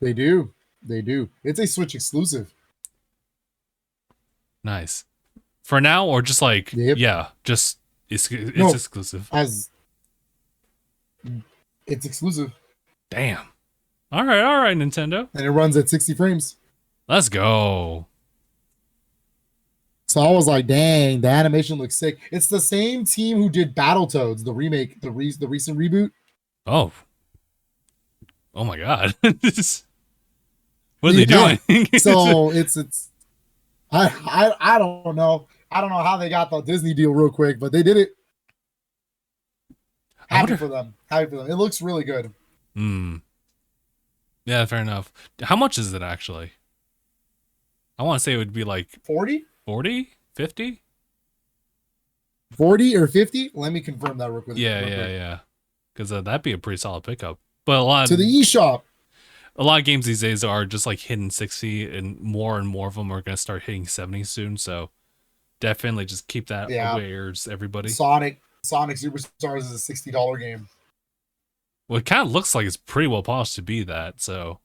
They do. It's a Switch exclusive. Nice. For now, or just like Yep. yeah, just it's No. exclusive. It's exclusive, Damn. All right, Nintendo. and it runs at 60 frames. Let's go. So I was like, dang, the animation looks sick. It's the same team who did Battletoads, the remake, the recent reboot. Oh my God. What are they Yeah. doing? So it's I don't know. I don't know how they got the Disney deal real quick, but they did it. I Happy wonder- for them. Happy for them. It looks really good. Yeah, fair enough. How much is it actually? I want to say it would be like 40? 40, 50? 40 or 50? Let me confirm that real quick. Yeah. Because that'd be a pretty solid pickup. But To the eShop. a lot of games these days are just like hitting 60, and more of them are going to start hitting 70 soon. So definitely just keep that awares, everybody. Sonic Superstars is a $60 game. Well, it kind of looks like it's pretty well polished to be that. So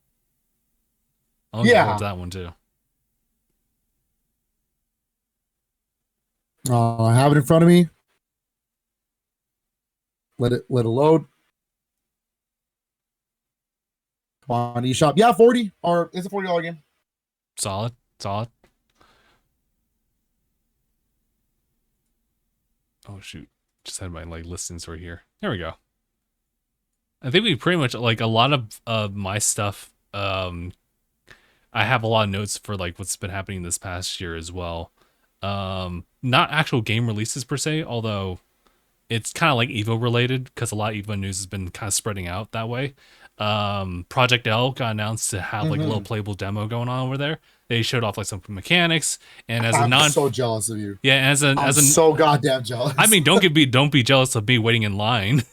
I'll look Yeah. forward to that one too. I have it in front of me. Let it load. Come on, eShop. Yeah, 40 or it's a $40 game. Solid. Oh shoot! Just had my like listings right here. There we go. I think we pretty much like a lot of my stuff. I have a lot of notes for like what's been happening this past year as well. Not actual game releases per se, although it's kind of like Evo related because a lot of Evo news has been kind of spreading out that way. Project L got announced to have like a little playable demo going on over there. They showed off like some mechanics, and as I'm so jealous of you. yeah, I'm so goddamn jealous. I mean, don't be jealous of me waiting in line.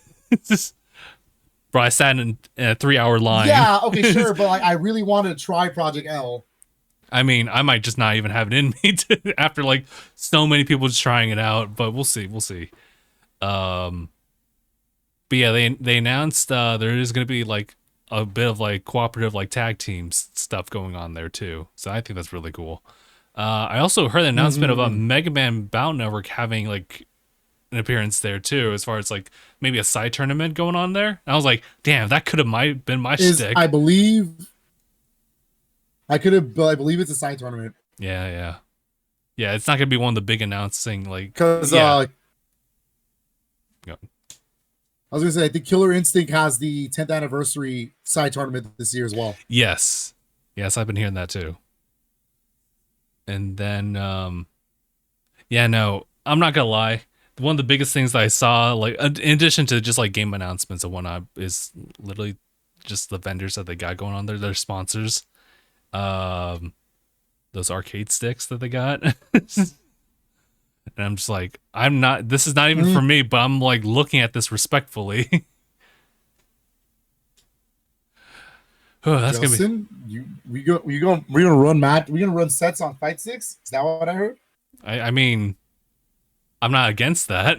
Bro, I sat in a 3-hour line. Yeah, okay, sure, but like I really wanted to try Project L. I mean, I might just not even have it in me after like so many people just trying it out, but we'll see. But yeah, they announced there is going to be like a bit of like cooperative like tag teams stuff going on there too. So I think that's really cool. I also heard the announcement of a Mega Man Battle Network having like an appearance there too, as far as like maybe a side tournament going on there. And I was like, damn, that could have been my shtick. I believe it's a side tournament. Yeah. It's not gonna be one of the big announcing like Because yeah. I was gonna say I think Killer Instinct has the 10th anniversary side tournament this year as well. Yes, I've been hearing that too. And then, yeah, no, I'm not gonna lie. one of the biggest things that I saw, like in addition to just like game announcements and whatnot, is literally just the vendors that they got going on there. Their sponsors, those arcade sticks that they got. And I'm just like, I'm not. This is not even for me, but I'm like looking at this respectfully. Oh, that's Justin, we're gonna run match. We're gonna run sets on Fight Sticks. Is that what I heard? I mean, I'm not against that.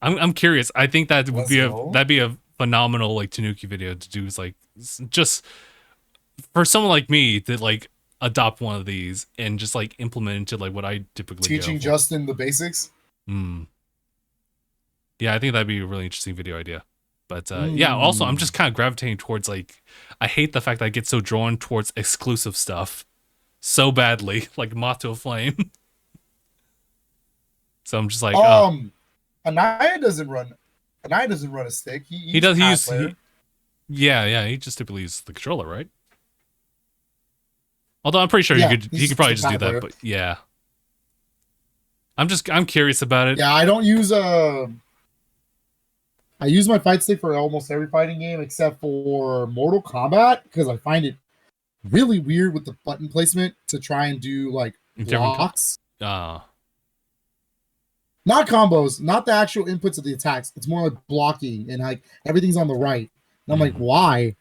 I'm curious. I think that would be that'd be a phenomenal like Tanuki video to do. Is like just for someone like me to like adopt one of these and just like implement into like what I typically teaching Justin the basics. Yeah, I think that'd be a really interesting video idea. But yeah, also I'm just kind of gravitating towards like I hate the fact that I get so drawn towards exclusive stuff so badly, like Moth to a Flame. So I'm just like, Anaya doesn't run a stick. He does. Yeah. He just typically uses the controller, right? Although I'm pretty sure he could probably just do that. Player. But yeah, I'm curious about it. Yeah, I don't use I use my fight stick for almost every fighting game except for Mortal Kombat because I find it really weird with the button placement to try and do like blocks. Not combos, not the actual inputs of the attacks. It's more like blocking and like everything's on the right. And I'm like, why?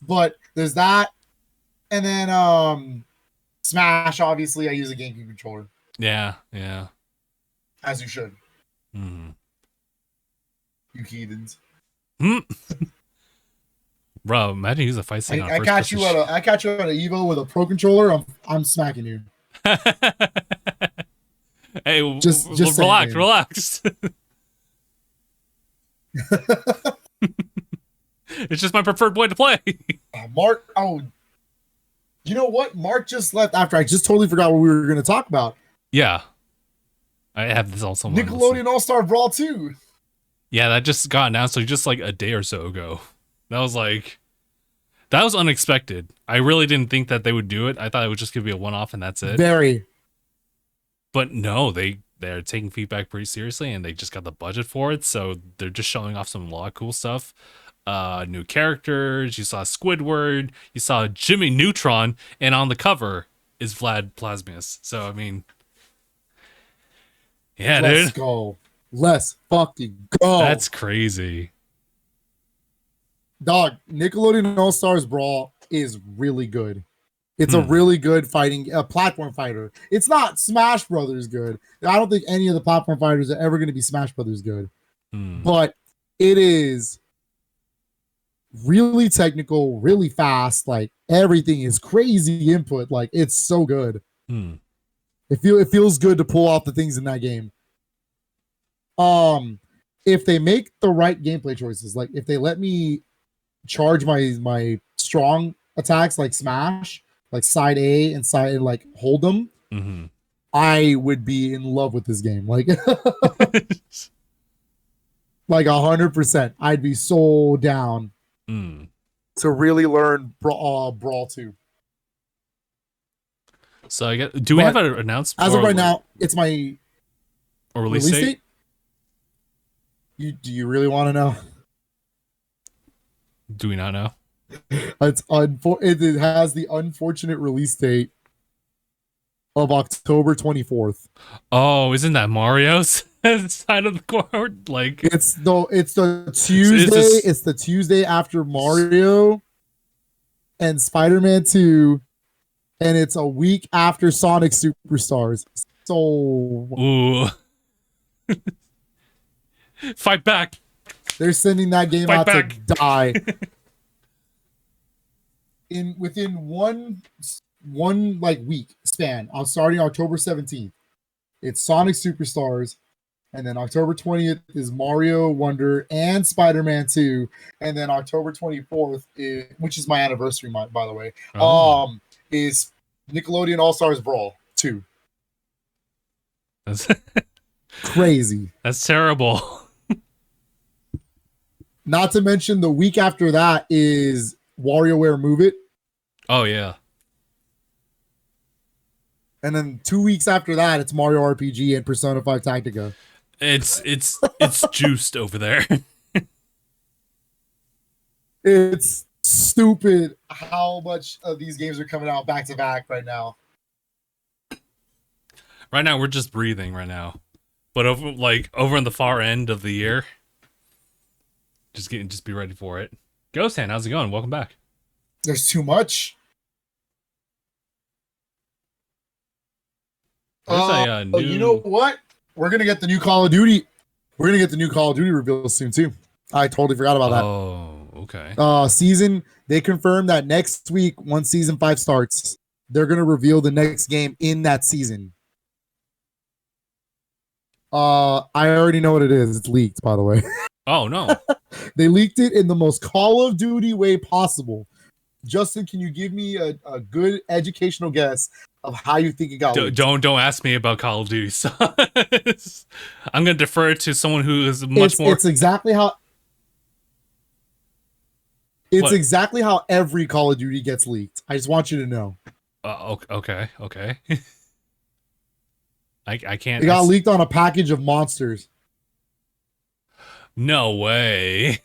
But there's that. And then Smash, obviously, I use a GameCube controller. Yeah. As you should. You heathens. Bro, imagine he's a fight scene. I catch you at a Evo with a Pro controller. I'm smacking you. Hey, just relax. It's just my preferred way to play. Mark, you know what? Mark just left after I just totally forgot what we were going to talk about. Yeah, I have this also. Nickelodeon All-Star Brawl 2. Yeah, that just got announced like just like a day or so ago. That was unexpected. I really didn't think that they would do it. I thought it was just gonna be a one-off and that's it. Very. But no, they're taking feedback pretty seriously and they just got the budget for it, so they're just showing off some lot of cool stuff. New characters. You saw Squidward. You saw Jimmy Neutron, and on the cover is Vlad Plasmius. So I mean, yeah, Let's go. Let's fucking go. That's crazy. Dog, Nickelodeon All-Stars Brawl is really good. It's a really good platform fighter. It's not Smash Brothers good. I don't think any of the platform fighters are ever going to be Smash Brothers good. But it is really technical, really fast. Like everything is crazy input. Like it's so good. It feels good to pull off the things in that game. If they make the right gameplay choices, like if they let me charge my strong attacks like Smash, like side A and side and like hold them, I would be in love with this game. Like, like 100%. I'd be so down to really learn Brawl 2. So I guess, do we have an announcement? As of right now, it's my release date? Do you really want to know? Do we not know? It has the unfortunate release date of October 24th. Oh, isn't that Mario's side of the court? Like it's the Tuesday. It's the Tuesday after Mario and Spider-Man 2, and it's a week after Sonic Superstars. So ooh. Fight back. They're sending that game out to die. Within one like week span, starting October 17th, it's Sonic Superstars, and then October 20th is Mario Wonder and Spider-Man 2, and then October 24th, which is my anniversary month, by the way, is Nickelodeon All-Stars Brawl 2. That's crazy. That's terrible. Not to mention the week after that is WarioWare Move It. Oh yeah. And then 2 weeks after that, it's Mario RPG and Persona 5 Tactica. It's juiced over there. It's stupid how much of these games are coming out back to back right now. Right now, we're just breathing right now. But over in the far end of the year, just be ready for it. Ghost Hand, how's it going? Welcome back. There's too much. You know what? We're gonna get the new Call of Duty. We're gonna get the new Call of Duty reveal soon too. I totally forgot about that. Oh, okay. Season. They confirmed that next week, once season 5 starts, they're gonna reveal the next game in that season. I already know what it is. It's leaked, by the way. Oh no. They leaked it in the most Call of Duty way possible. Justin, can you give me a good educational guess of how you think it got leaked? Don't ask me about Call of Duty. So I'm gonna defer to someone who is much more. It's exactly how. It's exactly how every Call of Duty gets leaked. I just want you to know. Okay. I can't. It got leaked on a package of monsters. No way.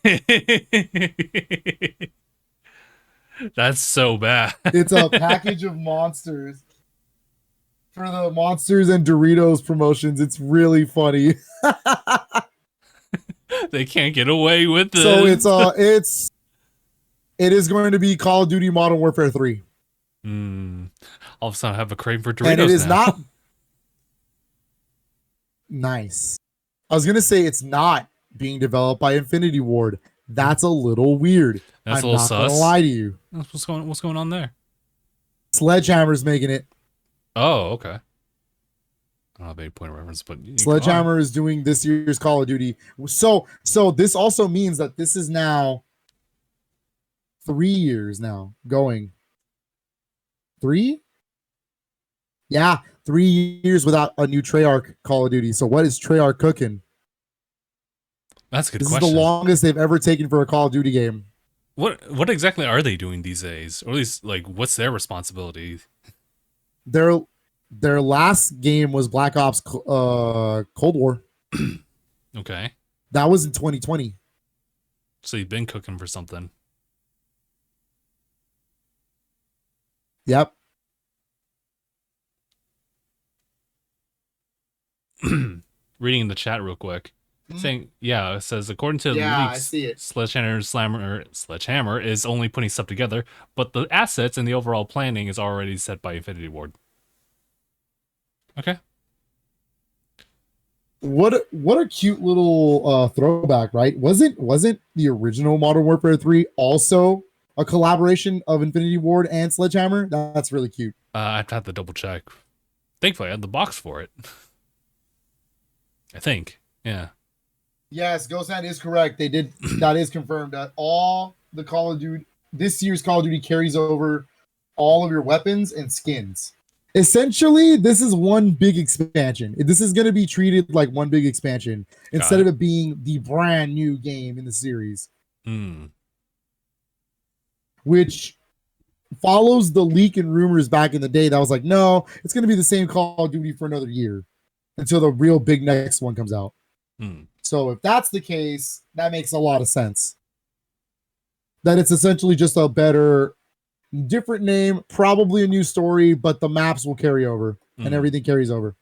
That's so bad. It's a package of monsters for the Monsters and Doritos promotions. It's really funny. They can't get away with this. So it is going to be Call of Duty Modern Warfare 3. All of a sudden, I have a craving for Doritos. And it is now. not nice. I was gonna say it's not being developed by Infinity Ward. That's a little weird. That's I'm a little not sus. gonna lie to you. What's going on there? Sledgehammer's making it. Oh, okay. I don't have any point of reference, but Sledgehammer is doing this year's Call of Duty. So this also means that this is now 3 years now going. 3? Yeah, 3 years without a new Treyarch Call of Duty. So what is Treyarch cooking? That's a good This question. is the longest they've ever taken for a Call of Duty game. What exactly are they doing these days? Or at least, like, what's their responsibility? Their last game was Black Ops Cold War. Okay. That was in 2020. So you've been cooking for something. Yep. Reading in the chat real quick. Saying, it says, according to the leaks, I see it. Sledgehammer is only putting stuff together, but the assets and the overall planning is already set by Infinity Ward. Okay. What a cute little throwback, right? Wasn't the original Modern Warfare 3 also a collaboration of Infinity Ward and Sledgehammer? That's really cute. I'd have to double check. Thankfully, I had the box for it. I think. Yeah. Yes, Ghosthand is correct. They did. That is confirmed. That all the Call of Duty, this year's Call of Duty carries over all of your weapons and skins. Essentially, this is one big expansion. This is going to be treated like one big expansion instead of it being the brand new game in the series. Which follows the leak and rumors back in the day that was like, no, it's going to be the same Call of Duty for another year until the real big next one comes out. So if that's the case, that makes a lot of sense. That it's essentially just a better, different name, probably a new story, but the maps will carry over and everything carries over.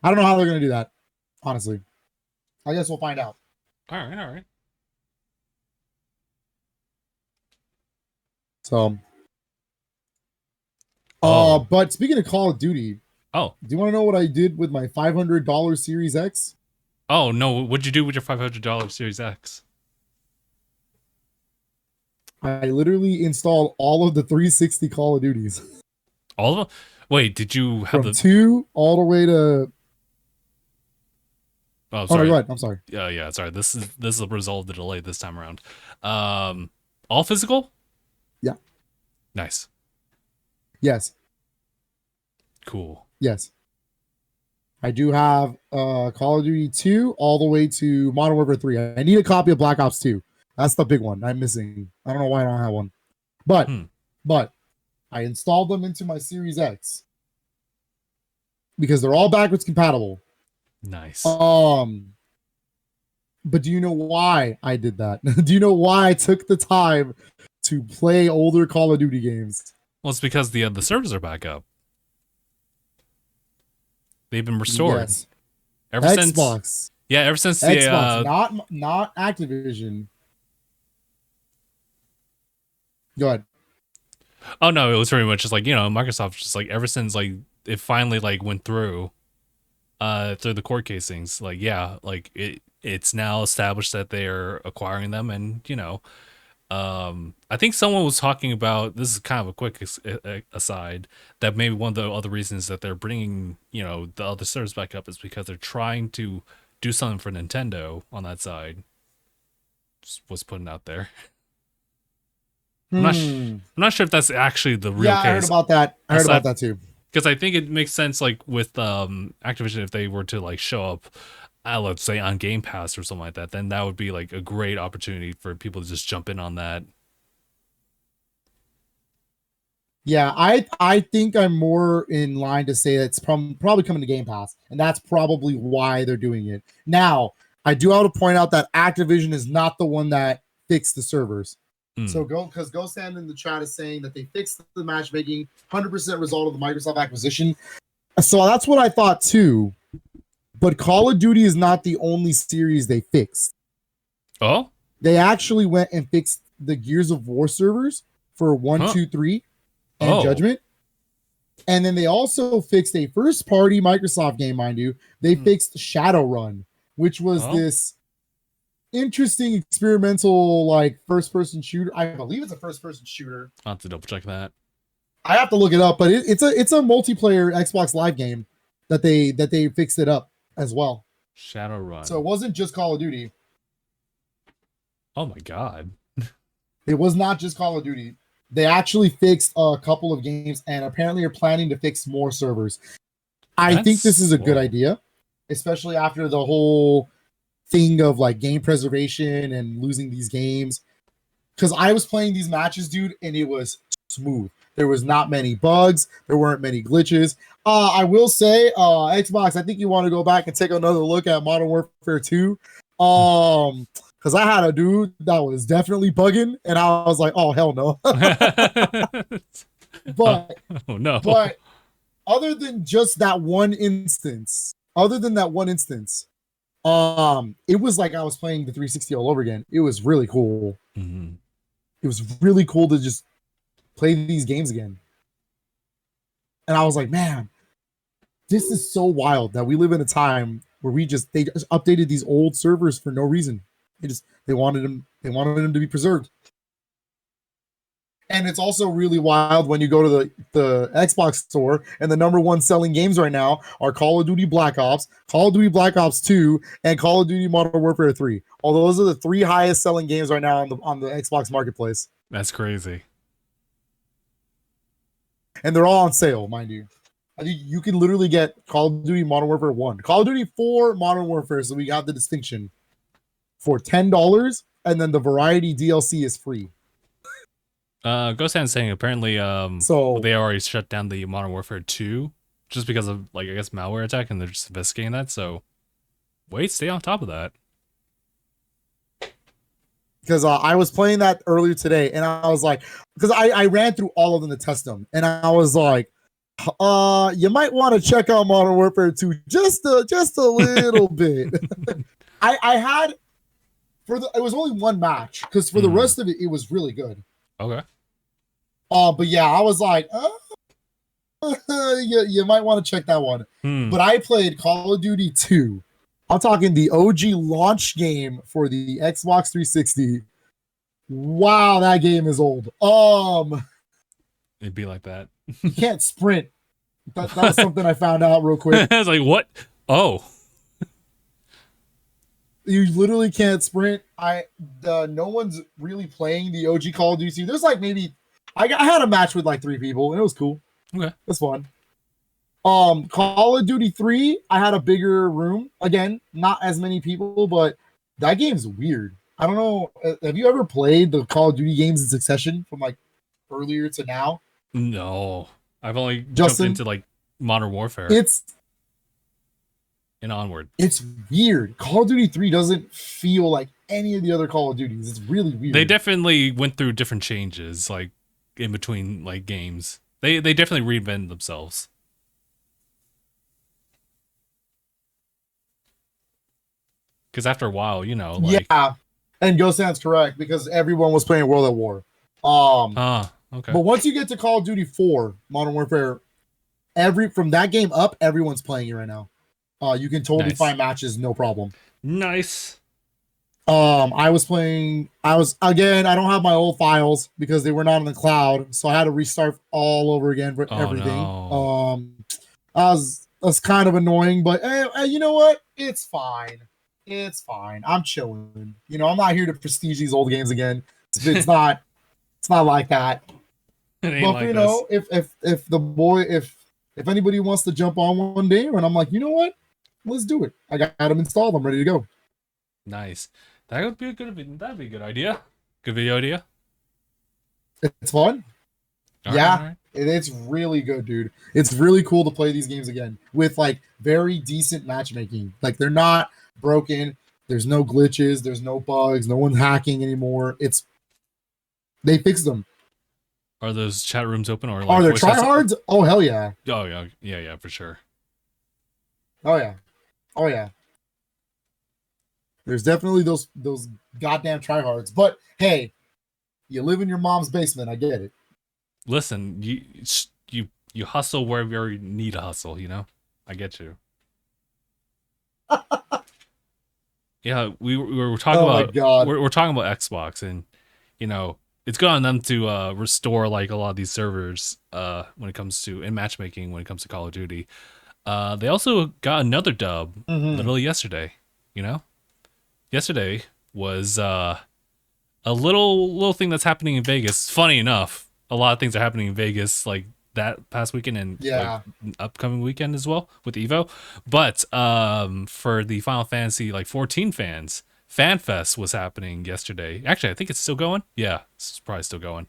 I don't know how they're going to do that, honestly. I guess we'll find out. All right. So, but speaking of Call of Duty, do you want to know what I did with my $500 Series X? Oh no, what'd you do with your $500 Series X? I literally installed all of the 360 Call of Duties. All of them? Wait, did you have From 2 all the way to... Oh, sorry. Go ahead. I'm sorry. Yeah, sorry. This will resolve the delay this time around. All physical? Yeah. Nice. Yes. Cool. Yes. I do have Call of Duty 2 all the way to Modern Warfare 3. I need a copy of Black Ops 2. That's the big one I'm missing. I don't know why I don't have one. But I installed them into my Series X because they're all backwards compatible. Nice. But do you know why I did that? Do you know why I took the time to play older Call of Duty games? Well, it's because the servers are back up. They've been restored. Yes. Ever Xbox. since ever since Xbox, the not Activision. Go ahead. oh no, it was pretty much just like, Microsoft just like ever since like it finally like went through the court casings, like like it's now established that they're acquiring them, and I think someone was talking about, this is kind of a quick aside, that maybe one of the other reasons that they're bringing the other servers back up is because they're trying to do something for Nintendo on that side. Just was putting out there. I'm not sure if that's actually the real case. I heard about that. I heard about that too. Because I think it makes sense, like with Activision, if they were to like show up, let's say on Game Pass or something like that, then that would be like a great opportunity for people to just jump in on that. Yeah, I think I'm more in line to say that's probably coming to Game Pass, and that's probably why they're doing it. Now, I do have to point out that Activision is not the one that fixed the servers. So go stand in the chat is saying that they fixed the matchmaking, 100% result of the Microsoft acquisition. So that's what I thought too. But Call of Duty is not the only series they fixed. Oh? They actually went and fixed the Gears of War servers for 1, 2, 3 and Judgment. And then they also fixed a first-party Microsoft game, mind you. They fixed Shadowrun, which was this interesting experimental like first-person shooter. I believe it's a first-person shooter. I'll have to double check that. I have to look it up, but it's a multiplayer Xbox Live game that they fixed it up as well. Shadowrun. So it wasn't just Call of Duty. Oh my god. It was not just Call of Duty. They actually fixed a couple of games and apparently are planning to fix more servers. I think this is a good idea, especially after the whole thing of like game preservation and losing these games. Because I was playing these matches, dude, and it was smooth. There was not many bugs. There weren't many glitches. I will say, Xbox, I think you want to go back and take another look at Modern Warfare 2. Because I had a dude that was definitely bugging, and I was like, oh, hell no. But oh no. But other than just that one instance, it was like I was playing the 360 all over again. It was really cool. Mm-hmm. It was really cool to just play these games again. And I was like, man, this is so wild that we live in a time where they just updated these old servers for no reason. They wanted them to be preserved. And it's also really wild when you go to the Xbox store and the number one selling games right now are Call of Duty Black Ops, Call of Duty Black Ops 2, and Call of Duty Modern Warfare 3. Although those are the three highest selling games right now on the Xbox marketplace. That's crazy. And they're all on sale, mind you. I think you can literally get Call of Duty Modern Warfare 1, Call of Duty 4 Modern Warfare, so we got the distinction, for $10, and then the variety DLC is free. Ghost Hand's saying apparently so they already shut down the Modern Warfare 2 just because of like I guess malware attack, and they're just investigating that. So stay on top of that. Because I was playing that earlier today, and I was like, because I ran through all of them to test them, and I was like, you might want to check out Modern Warfare 2 just a little bit. I had it was only one match, because for the rest of it was really good. Okay. But yeah, I was like, you might want to check that one. But I played Call of Duty 2. I'm talking the OG launch game for the Xbox 360. Wow, that game is old. It'd be like that. You can't sprint. That was something I found out real quick. I was like, what? Oh. You literally can't sprint. No one's really playing the OG Call of Duty. There's like maybe I had a match with like 3 people, and it was cool. Okay, that's fun. Call of Duty 3, I had a bigger room. Again, not as many people, but that game's weird. I don't know. Have you ever played the Call of Duty games in succession from like earlier to now? No, I've only jumped Justin, into like Modern Warfare it's and Onward. it's weird. Call of Duty 3 doesn't feel like any of the other Call of Duties. It's really weird. They definitely went through different changes, like in between like games. They definitely reinvented themselves. Because after a while, you know, like yeah, and GhostSand's correct because everyone was playing World at War. okay. But once you get to Call of Duty 4, Modern Warfare, from that game up, everyone's playing it right now. You can totally Nice. find matches, no problem. Nice. I was again, I don't have my old files because they were not in the cloud, so I had to restart all over again for everything. No. That's kind of annoying, but you know what? It's fine. It's fine. I'm chilling. You know, I'm not here to prestige these old games again. It's not like that. It ain't But like you this. know, if anybody wants to jump on one day, and I'm like, you know what? Let's do it. I got them installed. I'm ready to go. Nice. That'd be a good idea. Good video idea. It's fun. All Yeah. right, all right. It's really good, dude. It's really cool to play these games again with like very decent matchmaking. Like they're not broken. There's no glitches. There's no bugs. No one's hacking anymore. They fixed them. Are those chat rooms open or like Are there voice chats- tryhards? Oh hell yeah. Oh yeah, for sure. Oh yeah. Oh yeah. There's definitely those goddamn tryhards. But hey, you live in your mom's basement. I get it. Listen, you hustle wherever you need to hustle, you know? I get you. Yeah, we were talking Oh my about God. we're talking about Xbox, and you know, it's good on them to restore like a lot of these servers when it comes to in matchmaking when it comes to Call of Duty. They also got another dub literally yesterday, you know? Yesterday was a little thing that's happening in Vegas. Funny enough, a lot of things are happening in Vegas like that past weekend and Yeah. like, upcoming weekend as well with Evo. But for the Final Fantasy like 14 fans, FanFest was happening yesterday. Actually, I think it's still going. Yeah, it's probably still going.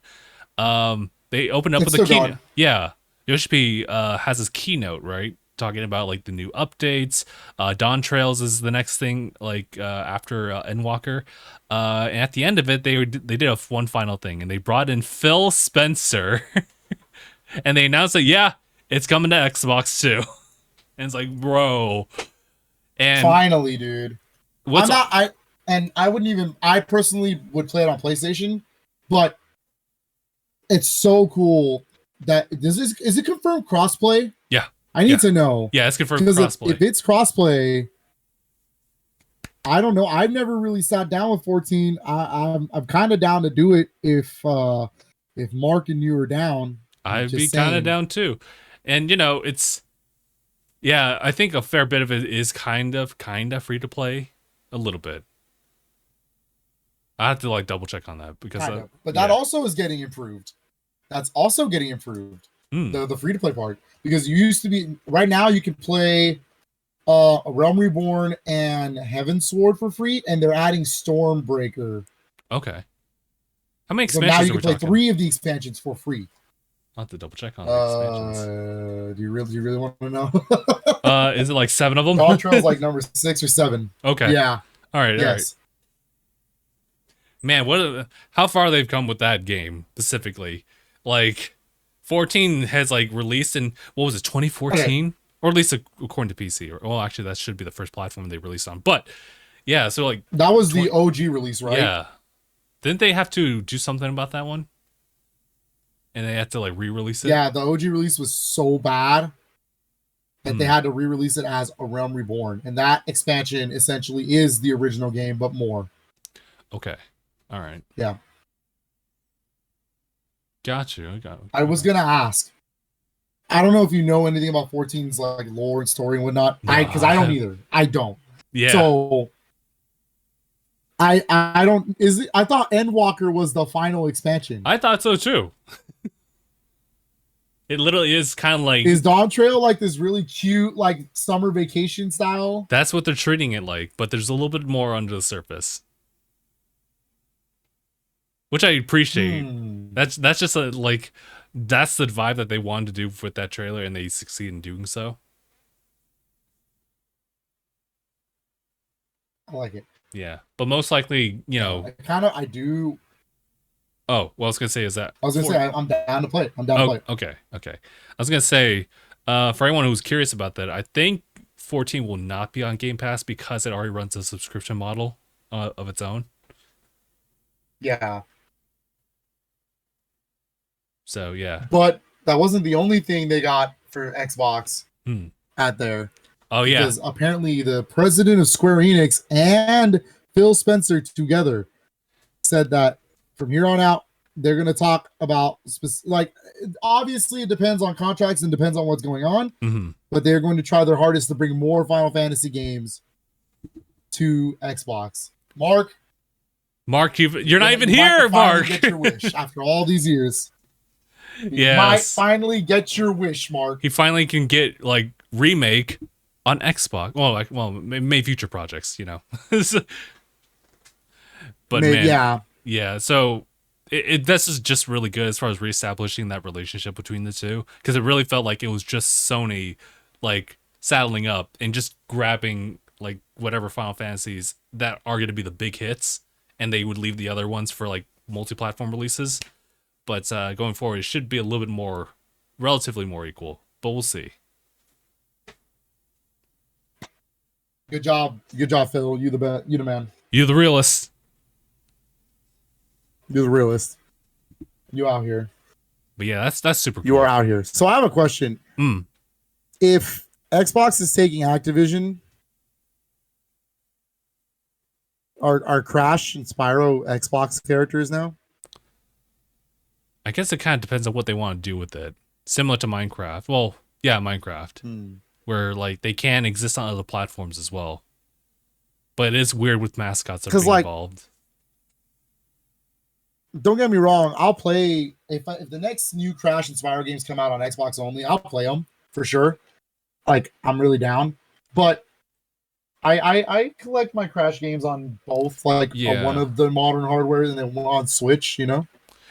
They opened up It's with a still keynote. going. Yeah, Yoshi has his keynote, right? Talking about like the new updates. Dawn Trails is the next thing, like after Endwalker. And at the end of it, they did one final thing, and they brought in Phil Spencer, and they announced that yeah, it's coming to Xbox too. And it's like, bro. And Finally, dude. what's I personally would play it on PlayStation, but it's so cool that is it confirmed crossplay? Yeah. I need Yeah. to know. Yeah, it's confirmed Because crossplay. if it's crossplay, I don't know. I've never really sat down with 14. I'm kind of down to do it if Mark and you are down. I'd Just be kind of saying. down too. And you know, yeah, I think a fair bit of it is kind of free to play a little bit. I have to like double check on that because Kind of. But that yeah. also is getting improved. That's also getting improved. Mm, The free to play part, because you used to be right now you can play a Realm Reborn and Heaven's Sword for free, and they're adding Stormbreaker. okay. How many So expansions now you are can we play talking? 3 of the expansions for free. I'll have to double check on the expansions. Do you really want to know? Is it like 7 of them? Dawn Trail's like number 6 or 7. Okay. Yeah. All right. Yes. Man, how far they've come with that game specifically. Like 14 has like released in what was it, 2014? Or at least according to PC. Well, actually that should be the first platform they released on. But yeah, so like That was the OG release, right? yeah. Didn't they have to do something about that one? And they had to like re-release it? Yeah, the OG release was so bad that they Hmm. had to re-release it as a Realm Reborn. And that expansion essentially is the original game, but more. Okay. All right. Yeah. Got you. I was gonna ask. I don't know if you know anything about 14's like lore and story and whatnot. No, Because I don't either. I don't. Yeah. So I don't. I thought Endwalker was the final expansion. I thought so too. It literally is kind of like Is Dawn Trail like this really cute, like summer vacation style? that's what they're treating it like, but there's a little bit more under the surface, which I appreciate. Hmm. That's just like that's the vibe that they wanted to do with that trailer, and they succeed in doing so. I like it. Yeah, but most likely, I do. Oh, well, I was gonna say is that I was gonna say I'm down to play it. I'm down to play it. Okay. I was gonna say, for anyone who's curious about that, I think 14 will not be on Game Pass because it already runs a subscription model of its own. Yeah. So yeah. But that wasn't the only thing they got for Xbox at there. Oh yeah. Because apparently the president of Square Enix and Phil Spencer together said that from here on out, they're going to talk about obviously it depends on contracts and depends on what's going on, but they're going to try their hardest to bring more Final Fantasy games to Xbox. Mark, you're not even here, Mark. Get your wish after all these years. Yeah, might finally get your wish, Mark. He finally can get like remake on Xbox. Well, maybe future projects, But man, yeah. So this is just really good as far as reestablishing that relationship between the two, because it really felt like it was just Sony like saddling up and just grabbing like whatever Final Fantasies that are going to be the big hits, and they would leave the other ones for like multi-platform releases. But going forward, it should be a little bit more, relatively more equal. But we'll see. Good job, Phil. You the man. You the realist. You're the realist. You out here. But yeah, that's super cool. You are out here. So I have a question. If Xbox is taking Activision, are Crash and Spyro Xbox characters now? I guess it kind of depends on what they want to do with it. Similar to Minecraft. Well, yeah, Minecraft. Where like they can exist on other platforms as well. But it is weird with mascots that are being involved. Don't get me wrong, I'll play if the next new Crash and Spyro games come out on Xbox only, I'll play them for sure. Like I'm really down. But I collect my Crash games on both, like on one of the modern hardware and then one on Switch,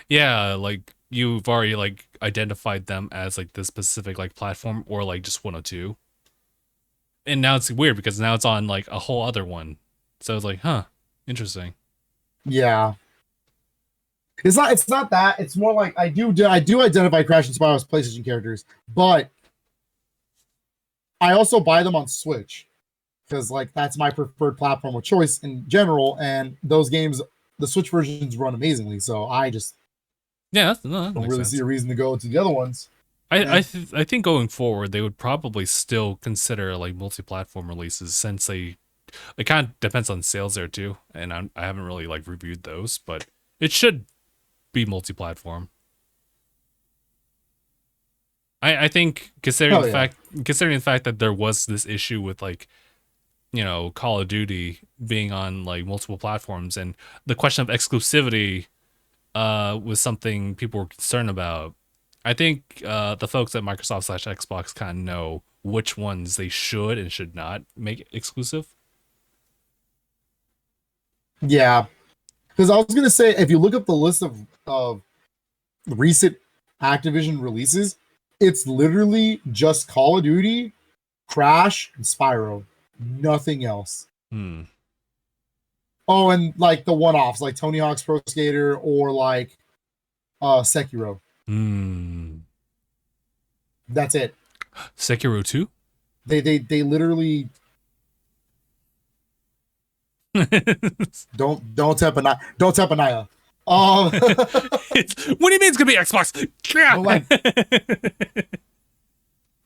Yeah, like you've already like identified them as like this specific like platform or like just one or two. And now it's weird because now it's on like a whole other one. So it's like, interesting. Yeah. It's not that. It's more like I do identify Crash and Spyro as PlayStation characters, but I also buy them on Switch because like that's my preferred platform of choice in general, and those games, the Switch versions run amazingly. So I just don't really see a reason to go to the other ones. I think going forward they would probably still consider like multi-platform releases, since it kind of depends on sales there too, and I haven't really like reviewed those, but it should be multi-platform. I think considering the fact that there was this issue with like Call of Duty being on like multiple platforms, and the question of exclusivity was something people were concerned about. I think the folks at Microsoft/Xbox kind of know which ones they should and should not make exclusive. Yeah. Because I was going to say, if you look up the list of recent Activision releases, it's literally just Call of Duty, Crash, and Spyro. Nothing else. Oh, and like the one-offs, like Tony Hawk's Pro Skater or like Sekiro. That's it. Sekiro 2? They literally... don't tap Anaya. What do you mean it's gonna be Xbox?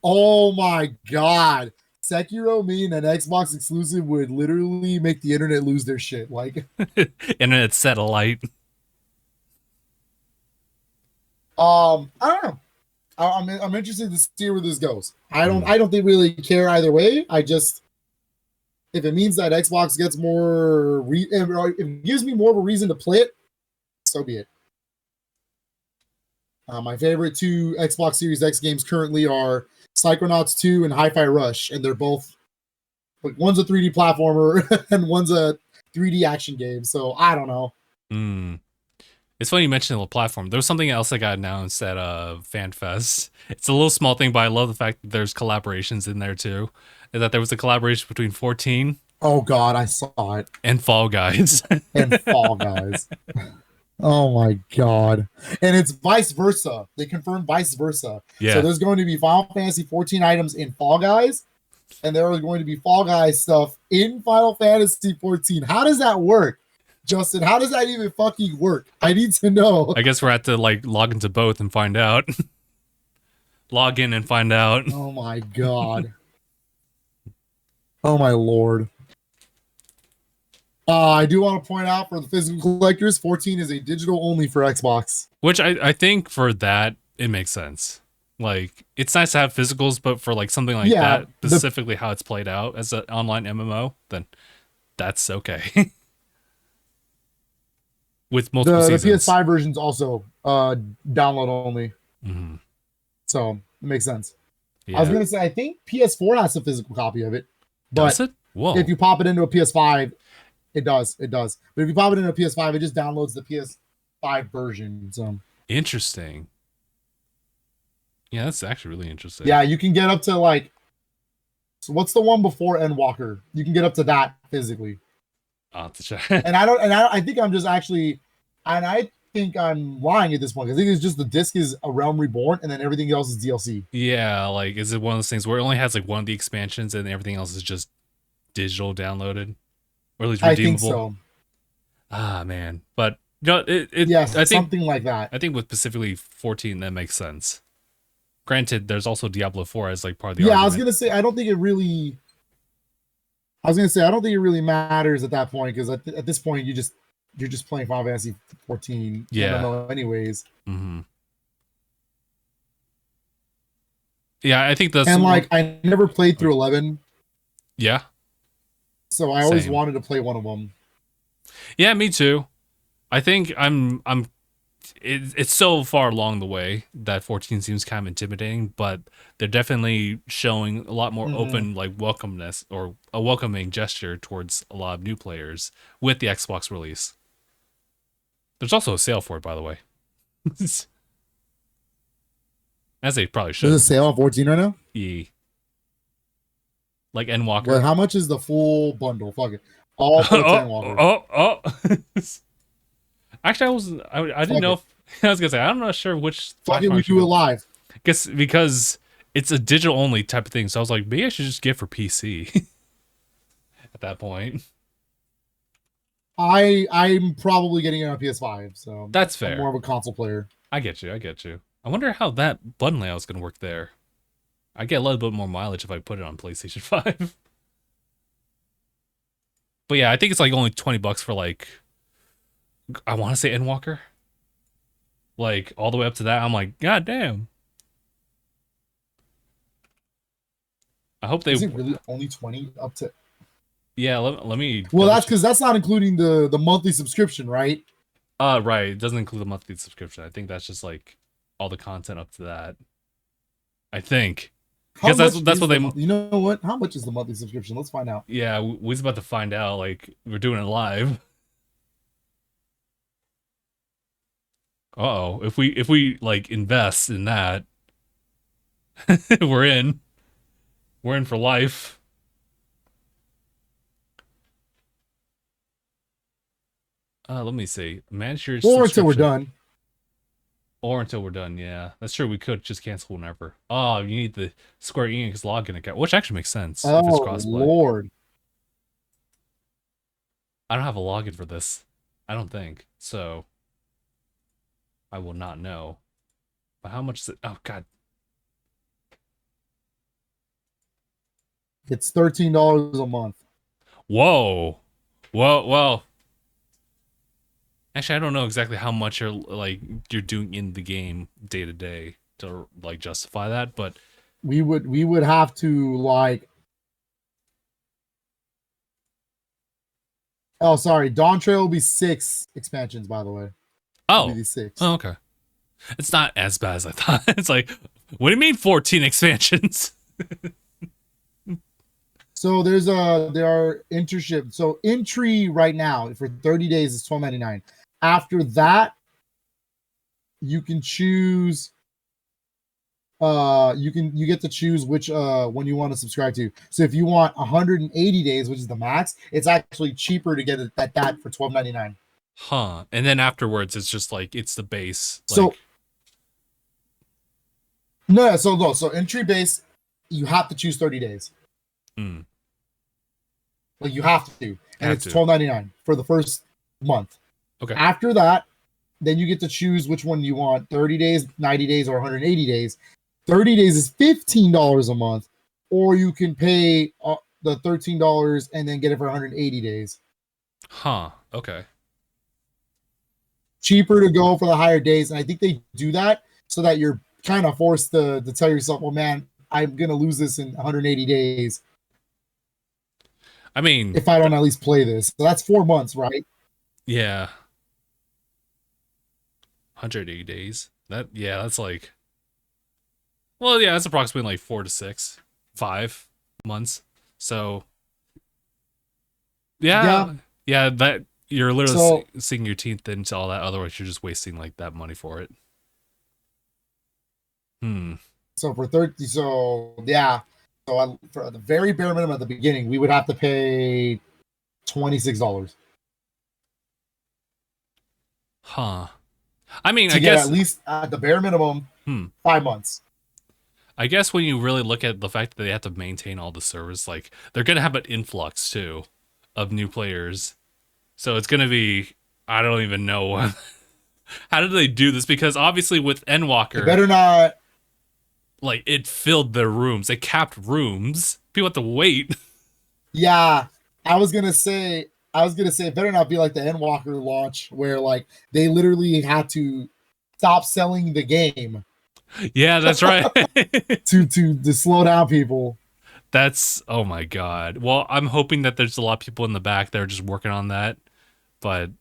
Oh my god, Sekiro being an Xbox exclusive would literally make the internet lose their shit. Like internet satellite. I don't know. I'm interested to see where this goes. I don't think really care either way. If it means that Xbox gets more, if it gives me more of a reason to play it, so be it. My favorite two Xbox Series X games currently are Psychonauts 2 and Hi-Fi Rush, and they're both like one's a 3D platformer and one's a 3D action game. So I don't know. It's funny you mentioned the platform. There was something else that got announced at FanFest. It's a little small thing, but I love the fact that there's collaborations in there too. And that there was a collaboration between 14 Oh God, I saw it. and Fall Guys. And Fall Guys. Oh my God. And it's vice versa. They confirmed vice versa. Yeah. So there's going to be Final Fantasy 14 items in Fall Guys, and there are going to be Fall Guys stuff in Final Fantasy 14. How does that work? Justin, how does that even fucking work? I need to know. I guess we're at to like log into both and find out. Log in and find out. Oh my God. Oh my Lord. I do want to point out for the physical collectors, 14 is a digital only for Xbox. Which I think for that, it makes sense. Like, it's nice to have physicals, but for like something like that, specifically how it's played out as an online MMO, then that's okay. With multiple The seasons. PS5 version's also download only. Mm-hmm. So it makes sense. Yeah. I was gonna say I think PS4 has a physical copy of it. But does it? Whoa. if you pop it into a PS5, it does. It does. But if you pop it into a PS5, it just downloads the PS5 version. So interesting. Yeah, that's actually really interesting. yeah, you can get up to like, so what's the one before Endwalker? You can get up to that physically. I'll have to check. I think I'm just actually, and I think I'm lying at this point. I think it's just the disc is A Realm Reborn, and then everything else is DLC. Yeah, like, is it one of those things where it only has like one of the expansions and everything else is just digital downloaded, or at least redeemable? I think so. Ah, man, but you know, yes, I think something like that. I think with specifically 14, that makes sense. Granted, there's also Diablo 4 as like part of the. Yeah, argument. I was gonna say I don't think it really matters at that point, because at this point you're just playing Final Fantasy 14. Yeah. MMO anyways. Mm-hmm. Yeah, I think that's And like I never played through 11. Yeah. So I always Same. wanted to play one of them. Yeah, me too. I think it's so far along the way that 14 seems kind of intimidating, but they're definitely showing a lot more open like welcomeness or a welcoming gesture towards a lot of new players with the Xbox release. There's also a sale for it, by the way. As they probably should. There's a sale on 14 right now? Yeah. Like Endwalker. Well, how much is the full bundle? Fuck it. All for Endwalker. Actually, I didn't know if, I was gonna say I'm not sure which. Fuck it, we do it live. Guess because it's a digital only type of thing, so I was like, maybe I should just get for PC. At that point, I'm probably getting it on PS5, so that's fair. I'm more of a console player. I get you. I wonder how that button layout is gonna work there. I get a little bit more mileage if I put it on PlayStation 5. But yeah, I think it's like only $20 for like, I want to say Endwalker. Like all the way up to that, I'm like, god damn. I hope they. Is it really only 20 up to? Yeah, let me. Well, that's because that's not including the monthly subscription, right? Right. It doesn't include the monthly subscription. I think that's just like all the content up to that. I think. Because that's what they. You know what? How much is the monthly subscription? Let's find out. Yeah, we was about to find out. Like we're doing it live. Uh-oh. If we like invest in that, we're in for life. Let me see. Manage your Or until we're done. Or until we're done, yeah. That's true. We could just cancel whenever. Oh, you need the Square Enix login account, which actually makes sense. Oh, if it's crossplay. Lord. I don't have a login for this. I don't think. So, I will not know. But how much is it? Oh, God. It's $13 a month. Whoa. Well. Actually, I don't know exactly how much you're doing in the game day to day to like justify that, but we would have to like. Oh, sorry. Dawn Trail will be 6 expansions, by the way. Oh, It'll be 6. Oh, okay. It's not as bad as I thought. It's like, what do you mean 14 expansions? So there are internship. So entry right now for 30 days is $12.99. After that, you can choose. You get to choose which one you want to subscribe to. So if you want 180 days, which is the max, it's actually cheaper to get it at that for $12.99. Huh. And then afterwards, it's just like it's the base. So Like, no, so entry base, you have to choose 30 days. mm, Like you have to, and Have it's to. $12.99 for the first month. okay. After that, then you get to choose which one you want: 30 days, 90 days, or 180 days. 30 days is $15 a month, or you can pay the $13 and then get it for 180 days. Huh. Okay. Cheaper to go for the higher days, and I think they do that so that you're kind of forced to tell yourself, well, man, I'm gonna lose this in 180 days I mean, if I don't at least play this. So that's 4 months, right? yeah. 180 days. That's like, well, yeah, that's approximately like 4 to 6, 5 months. So, yeah, that you're literally sinking your teeth into all that. Otherwise, you're just wasting like that money for it. So for 30, so yeah, so for the very bare minimum at the beginning, we would have to pay $26 Huh. I mean, to I get guess at least at the bare minimum 5 months. I guess when you really look at the fact that they have to maintain all the servers, like they're gonna have an influx too of new players. So it's gonna be, I don't even know how did they do this, because obviously with Endwalker, It better not. like it filled their rooms. They capped rooms. People have to wait. Yeah, I was gonna say it better not be like the Endwalker launch where like they literally had to stop selling the game Yeah, that's right. to slow down people. That's, oh my god. Well, I'm hoping that there's a lot of people in the back that are just working on that. But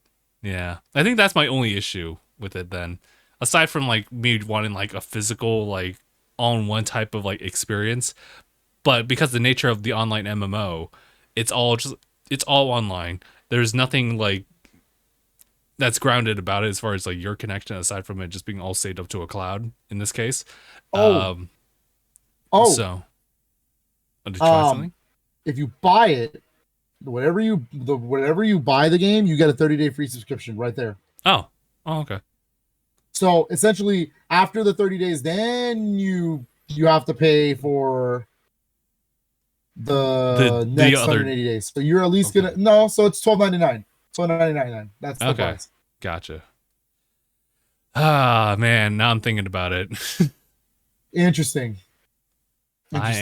yeah, I think that's my only issue with it then. Aside from like me wanting like a physical, like all-in-one type of like experience, but because the nature of the online MMO, it's all online. There's nothing like that's grounded about it as far as like your connection, aside from it just being all saved up to a cloud in this case. Oh, So did you try something? if you buy it, whatever you buy the game, you get a 30-day free subscription right there. Oh, okay. So essentially, after the 30 days, then you have to pay for the next other 180 days. So you're at least Okay. gonna no. So it's $12.99. $12.99. That's the Okay. price. Gotcha. Ah, man, now I'm thinking about it. Interesting. I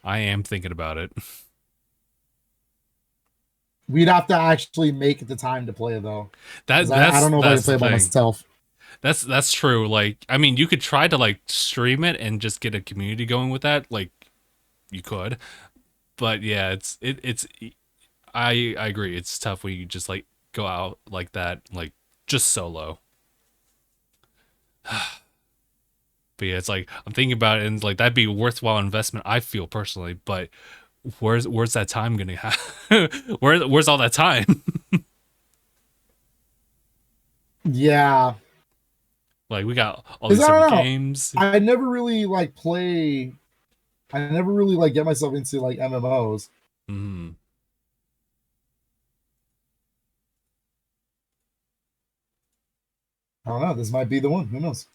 am thinking about it. We'd have to actually make the time to play though. That's I don't know if I can that's play the it by thing. myself. That's true. Like, I mean, you could try to like stream it and just get a community going with that. Like, you could, but yeah, it's. I agree. It's tough when you just like go out like that, like just solo. But yeah, it's like I'm thinking about it, and like that'd be a worthwhile investment, I feel personally. But where's that time gonna have? Where's all that time? Yeah. Like we got all 'Cause these I don't different know. games. I never really like play. I never really like get myself into like MMOs. Mm. I don't know. This might be the one. Who knows?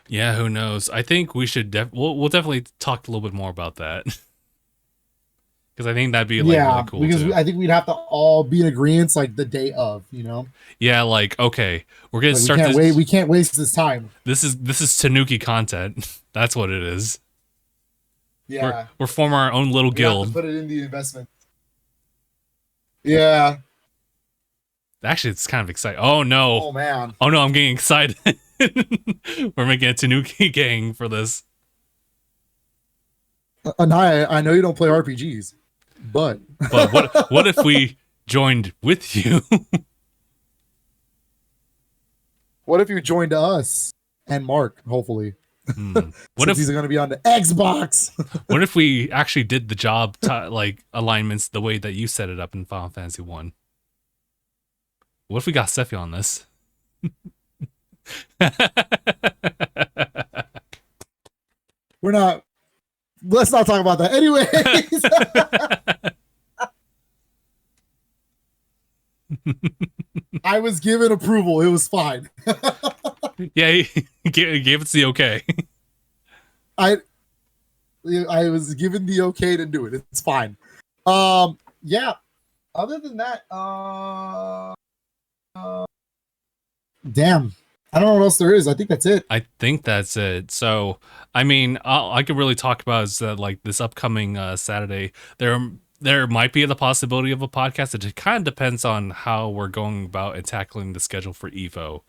Yeah, who knows? I think we should we'll definitely talk a little bit more about that. Because I think that'd be like really cool because too. I think we'd have to all be in agreement like the day of, Yeah, like okay, we're gonna Like, start this. we can't waste this time. This is Tanuki content. That's what it is. Yeah, We're forming our own little we have to guild. put it in the investment. Yeah. Actually, it's kind of exciting. Oh no! Oh man. Oh no! I'm getting excited. We're making a Tanuki gang for this. I know you don't play RPGs, but What if we joined with you? what if you joined us and Mark? Hopefully, What since if he's going to be on the Xbox? what if we actually did the job like alignments the way that you set it up in Final Fantasy 1? What if we got Sephi on this? we're not. Let's not talk about that. Anyways, I was given approval. It was fine. Yeah, he gave us the okay. I was given the okay to do it. It's fine. Yeah. Other than that, damn. I don't know what else there is. I think that's it. I think that's it. So, I mean, all I could really talk about is that like this upcoming Saturday, there might be the possibility of a podcast. It kind of depends on how we're going about and tackling the schedule for Evo,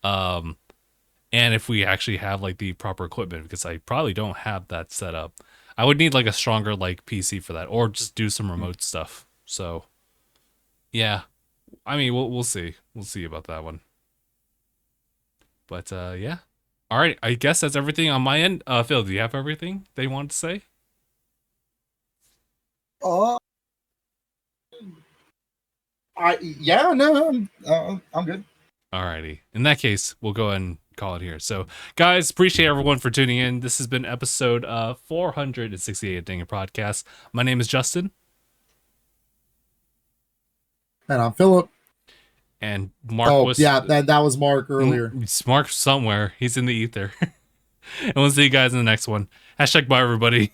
and if we actually have like the proper equipment, because I probably don't have that set up. I would need like a stronger like PC for that, or just do some remote stuff. So, yeah, I mean, we'll see. We'll see about that one. But yeah. All right, I guess that's everything on my end. Phil, do you have everything they wanted to say? Yeah, no, I'm good. Alrighty. In that case, we'll go ahead and call it here. So, guys, appreciate everyone for tuning in. This has been episode 468 of DangIT Prodcast. My name is Justin. And I'm Philip. And Mark was... yeah, that was Mark earlier. It's Mark somewhere. He's in the ether. And we'll see you guys in the next one. #bye, everybody.